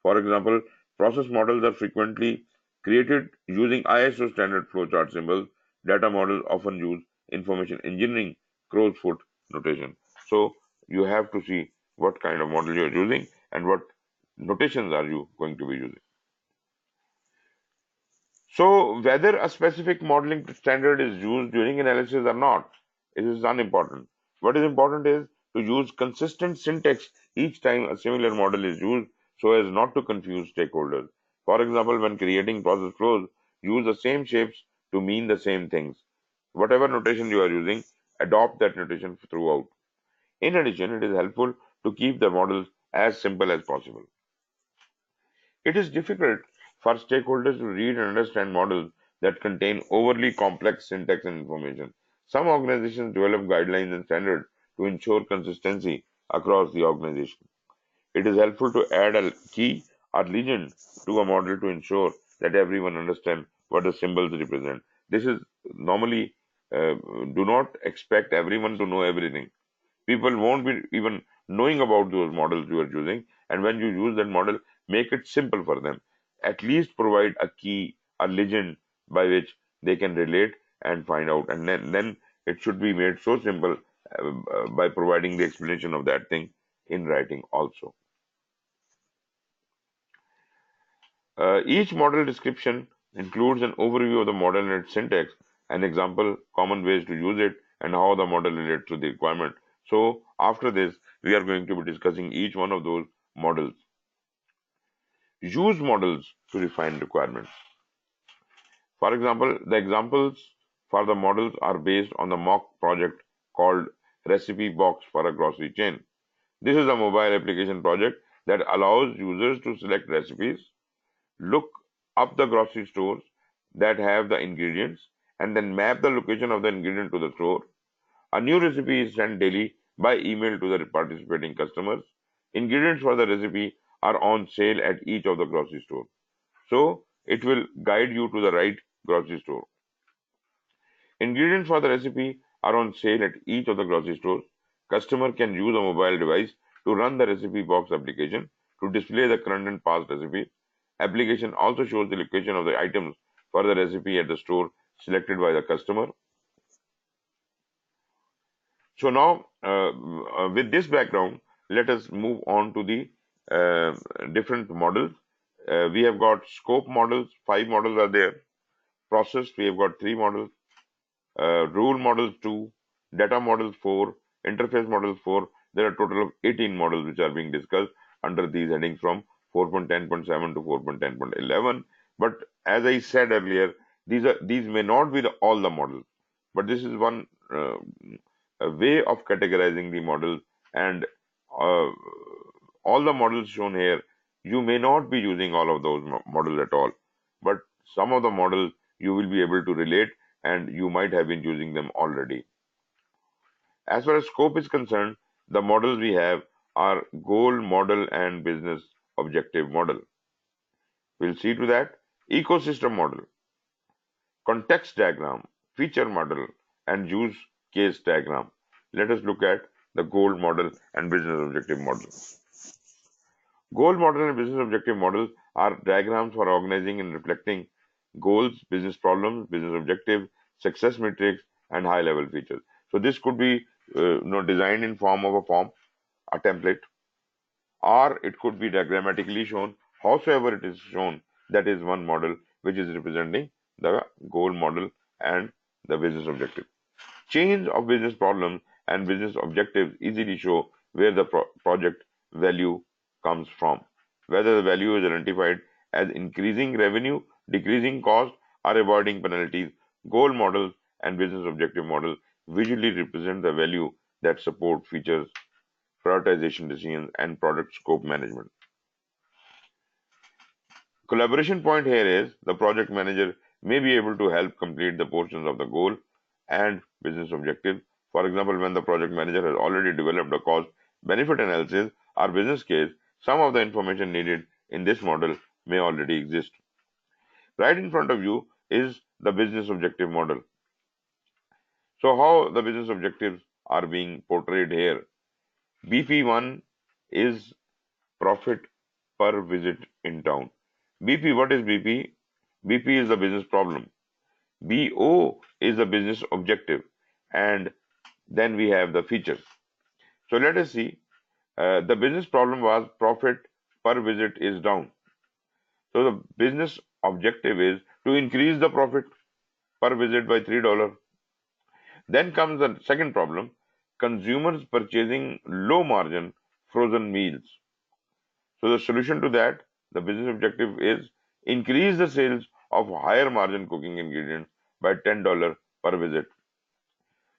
For example, process models are frequently created using ISO standard flowchart symbols. Data models often use information engineering crow's foot notation. So you have to see what kind of model you are using and what notations are you going to be using. So whether a specific modeling standard is used during analysis or not, it is unimportant. What is important is to use consistent syntax each time a similar model is used so as not to confuse stakeholders. For example, when creating process flows, use the same shapes to mean the same things. Whatever notation you are using, adopt that notation throughout. In addition, it is helpful to keep the models as simple as possible. It is difficult for stakeholders to read and understand models that contain overly complex syntax and information. Some organizations develop guidelines and standards to ensure consistency across the organization. It is helpful to add a key or legend to a model to ensure that everyone understands what the symbols represent. This is normally do not expect everyone to know everything. People won't be even knowing about those models you are using, and when you use that model, make it simple for them. At least provide a key, a legend by which they can relate and find out, and then it should be made so simple by providing the explanation of that thing in writing also. Each model description includes an overview of the model and its syntax, an example, common ways to use it, and how the model relates to the requirement. So, after this, we are going to be discussing each one of those models. Use models to refine requirements. For example, the examples for the models are based on the mock project called Recipe Box for a grocery chain. This is a mobile application project that allows users to select recipes, look up the grocery stores that have the ingredients, and then map the location of the ingredient to the store. A new recipe is sent daily by email to the participating customers. Ingredients for the recipe are on sale at each of the grocery stores. So it will guide you to the right grocery store. Ingredients for the recipe are on sale at each of the grocery stores. Customer can use a mobile device to run the recipe box application to display the current and past recipes. Application also shows the location of the items for the recipe at the store selected by the customer. So now, with this background, let us move on to the different models. We have got scope models, 5 models are there. Process, we have got 3 models. Rule models 2, data models 4, interface models 4. There are a total of 18 models which are being discussed under these headings from 4.10.7 to 4.10.11. But as I said earlier, these may not be all the models, but this is one a way of categorizing the models, and uh, all the models shown here, you may not be using all of those models at all, but some of the models you will be able to relate and you might have been using them already. As far as scope is concerned, the models we have are goal model and business objective model. We'll see to that. Ecosystem model, context diagram, feature model, and use case diagram. Let us look at the goal model and business objective model. Goal model and business objective models are diagrams for organizing and reflecting goals, business problems, business objectives, success metrics, and high-level features. So this could be designed in form of a form, a template, or it could be diagrammatically shown. Howsoever it is shown, that is one model which is representing the goal model and the business objective. Change of business problems and business objectives easily show where the project value comes from, whether the value is identified as increasing revenue, decreasing cost, or avoiding penalties. Goal models and business objective models visually represent the value that support features, prioritization decisions, and product scope management. Collaboration point here is the project manager may be able to help complete the portions of the goal and business objective. For example, when the project manager has already developed a cost benefit analysis or business case, some of the information needed in this model may already exist. Right in front of you is the business objective model. So how the business objectives are being portrayed here. BP1 is profit per visit in town. BP, what is BP? BP is the business problem. BO is the business objective. And then we have the features. So let us see. The business problem was profit per visit is down. So the business objective is to increase the profit per visit by $3. Then comes the second problem, consumers purchasing low margin frozen meals. So the solution to that, the business objective is increase the sales of higher margin cooking ingredients by $10 per visit.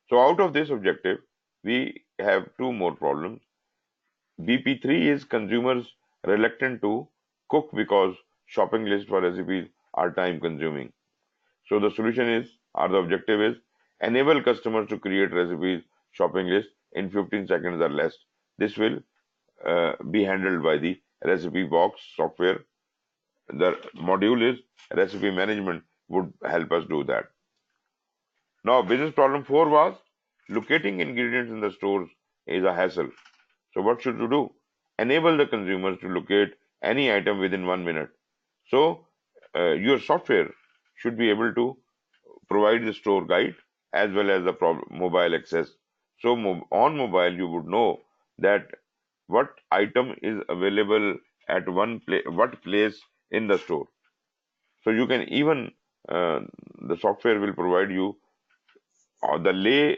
So out of this objective, we have two more problems. BP3 is consumers reluctant to cook because shopping lists for recipes are time consuming. So the solution is, or the objective is, enable customers to create recipes shopping list in 15 seconds or less. This will be handled by the recipe box software. The module is recipe management would help us do that. Now, business problem 4 was locating ingredients in the stores is a hassle. So what should you do? Enable the consumers to locate any item within 1 minute. So your software should be able to provide the store guide as well as the mobile access. So on mobile, you would know that what item is available at what place in the store. So you can even the software will provide you the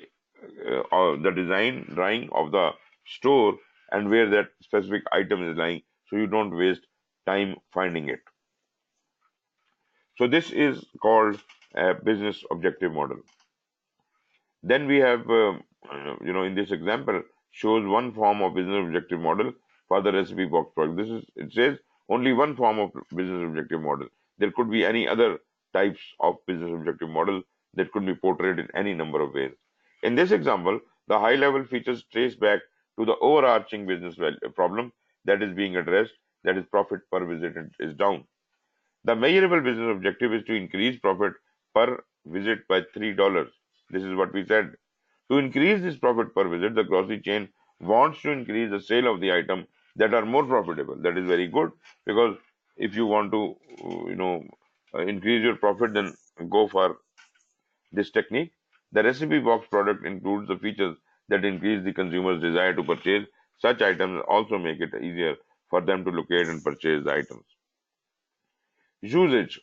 or the design drawing of the store and where that specific item is lying, so you don't waste time finding it. So this is called a business objective model. Then we have, in this example, shows one form of business objective model for the recipe box product. It says only one form of business objective model. There could be any other types of business objective model that could be portrayed in any number of ways. In this example, the high level features trace back to the overarching business problem that is being addressed, that is profit per visit is down. The measurable business objective is to increase profit per visit by $3. This is what we said. To increase this profit per visit, the grocery chain wants to increase the sale of the item that are more profitable. That is very good, because if you want to, increase your profit, then go for this technique. The recipe box product includes the features that increase the consumer's desire to purchase such items, also make it easier for them to locate and purchase the items. Usage.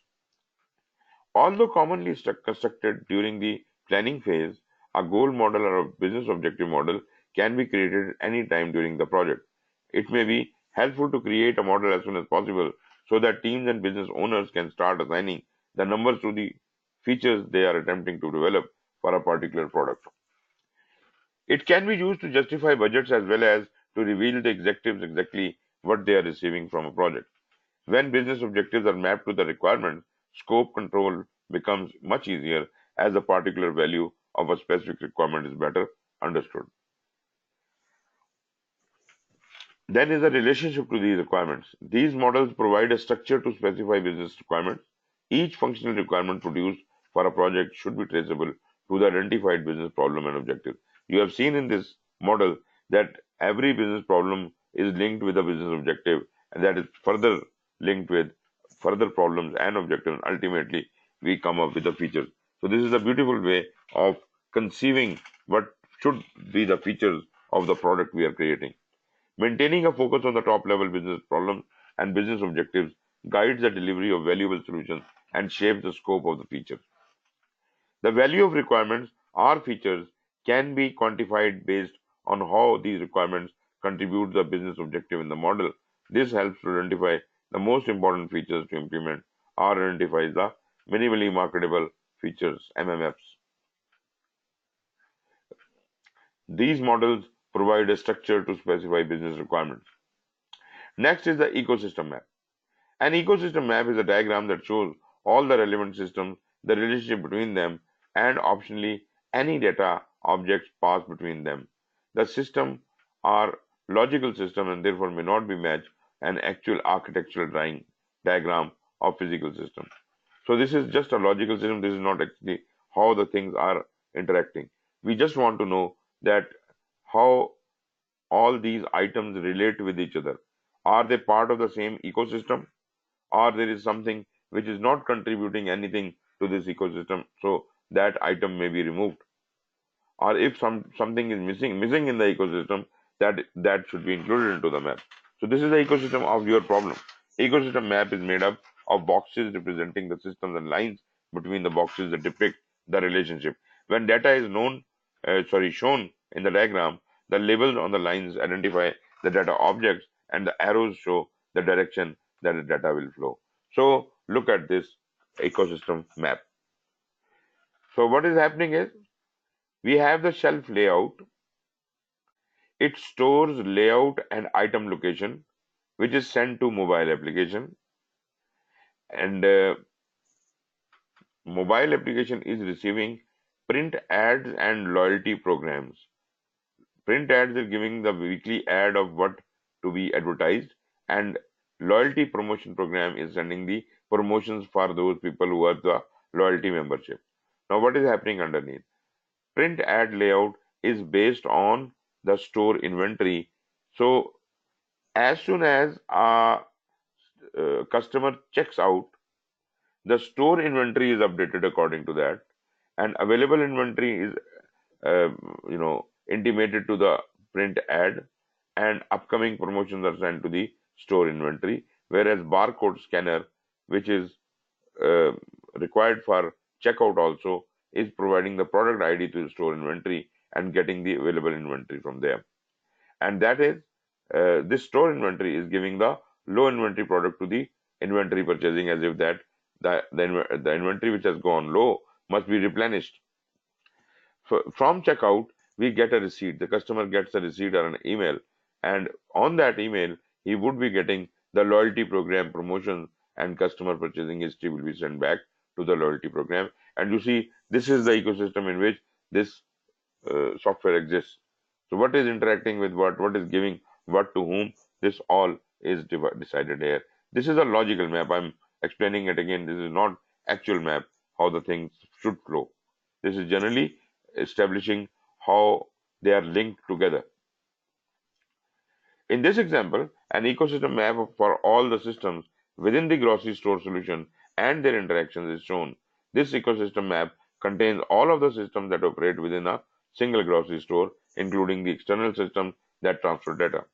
Although commonly constructed during the planning phase, a goal model or a business objective model can be created any time during the project. It may be helpful to create a model as soon as possible so that teams and business owners can start assigning the numbers to the features they are attempting to develop for a particular product. It can be used to justify budgets as well as to reveal the executives exactly what they are receiving from a project. When business objectives are mapped to the requirements, scope control becomes much easier as the particular value of a specific requirement is better understood. Then is the relationship to these requirements. These models provide a structure to specify business requirements. Each functional requirement produced for a project should be traceable to the identified business problem and objective. You have seen in this model that every business problem is linked with a business objective, and that is further linked with further problems and objectives. Ultimately, we come up with the features. So this is a beautiful way of conceiving what should be the features of the product we are creating. Maintaining a focus on the top level business problems and business objectives guides the delivery of valuable solutions and shapes the scope of the features. The value of requirements or features can be quantified based on how these requirements contribute to the business objective in the model. This helps to identify the most important features to implement or identifies the minimally marketable features, MMFs. These models provide a structure to specify business requirements. Next is the ecosystem map. An ecosystem map is a diagram that shows all the relevant systems, the relationship between them, and optionally any data objects pass between them. The system are logical system and therefore may not be matched an actual architectural diagram of physical system. So this is just a logical system. This is not actually how the things are interacting. We just want to know that how all these items relate with each other. Are they part of the same ecosystem, or there is something which is not contributing anything to this ecosystem, so that item may be removed? Or if something is missing in the ecosystem, that should be included into the map. So this is the ecosystem of your problem. Ecosystem map is made up of boxes representing the systems and lines between the boxes that depict the relationship. When data is shown in the diagram, the labels on the lines identify the data objects and the arrows show the direction that the data will flow. So look at this ecosystem map. So what is happening is we have the shelf layout. It stores layout and item location, which is sent to mobile application, and mobile application is receiving print ads and loyalty programs. Print ads are giving the weekly ad of what to be advertised, and loyalty promotion program is sending the promotions for those people who are the loyalty membership. Now what is happening underneath? Print ad layout is based on the store inventory. So as soon as a customer checks out, the store inventory is updated according to that, and available inventory is uh, intimated to the print ad, and upcoming promotions are sent to the store inventory, whereas barcode scanner, which is uh, required for checkout also, is providing the product ID to the store inventory and getting the available inventory from there. And that is this store inventory is giving the low inventory product to the inventory purchasing, as if that the inventory which has gone low must be replenished. From checkout, we get a receipt. The customer gets a receipt or an email, and on that email, he would be getting the loyalty program promotion, and customer purchasing history will be sent back to the loyalty program. And you see, this is the ecosystem in which this software exists. So, what is interacting with what is giving what to whom? This all is decided here. This is a logical map. I'm explaining it again. This is not actual map how the things should flow. This is generally establishing how they are linked together. In this example, an ecosystem map for all the systems within the grocery store solution and their interactions is shown. This ecosystem map contains all of the systems that operate within a single grocery store, including the external systems that transfer data.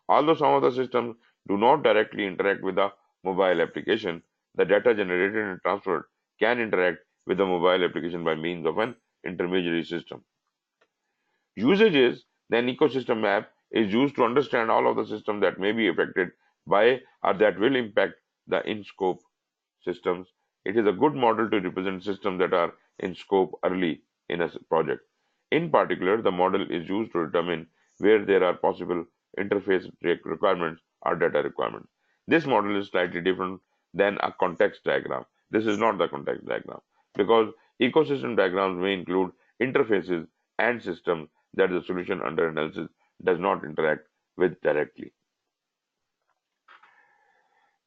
Although some of the systems do not directly interact with the mobile application, the data generated and transferred can interact with the mobile application by means of an intermediary system. Usage is the ecosystem map is used to understand all of the systems that may be affected by or that will impact the in-scope systems. It is a good model to represent systems that are in scope early in a project. In particular, the model is used to determine where there are possible interface requirements or data requirements. This model is slightly different than a context diagram. This is not the context diagram because ecosystem diagrams may include interfaces and systems that the solution under analysis does not interact with directly.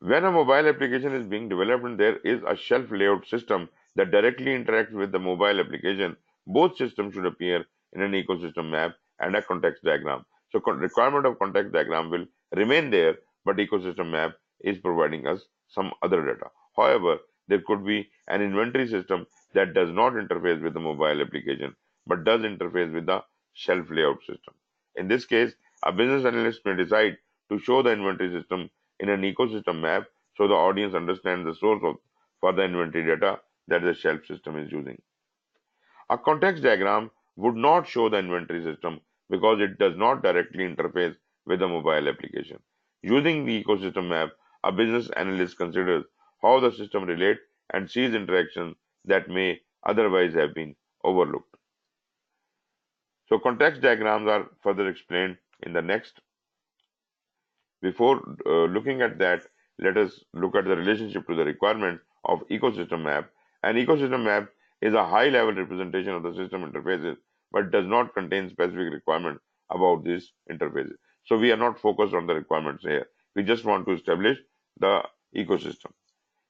When a mobile application is being developed and there is a shelf layout system that directly interacts with the mobile application, both systems should appear in an ecosystem map and a context diagram. So requirement of context diagram will remain there, but ecosystem map is providing us some other data. However, there could be an inventory system that does not interface with the mobile application, but does interface with the shelf layout system. In this case, a business analyst may decide to show the inventory system in an ecosystem map so the audience understands the source for the inventory data that the shelf system is using. A context diagram would not show the inventory system because it does not directly interface with the mobile application. Using the ecosystem map, a business analyst considers how the system relates and sees interactions that may otherwise have been overlooked. So context diagrams are further explained in the next. Before looking at that, let us look at the relationship to the requirement of ecosystem map. An ecosystem map is a high-level representation of the system interfaces, but does not contain specific requirements about these interfaces. So we are not focused on the requirements here. We just want to establish the ecosystem.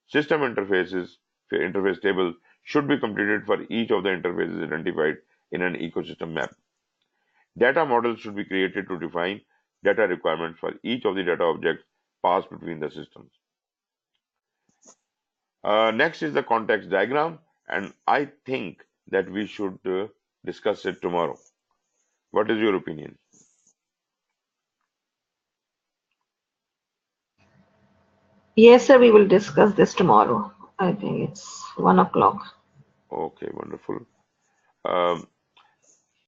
System interface tables should be completed for each of the interfaces identified in an ecosystem map. Data models should be created to define data requirements for each of the data objects passed between the systems. Next is the context diagram, and I think that we should discuss it tomorrow. What is your opinion? Yes, sir, we will discuss this tomorrow. I think it's 1 o'clock. Okay, wonderful.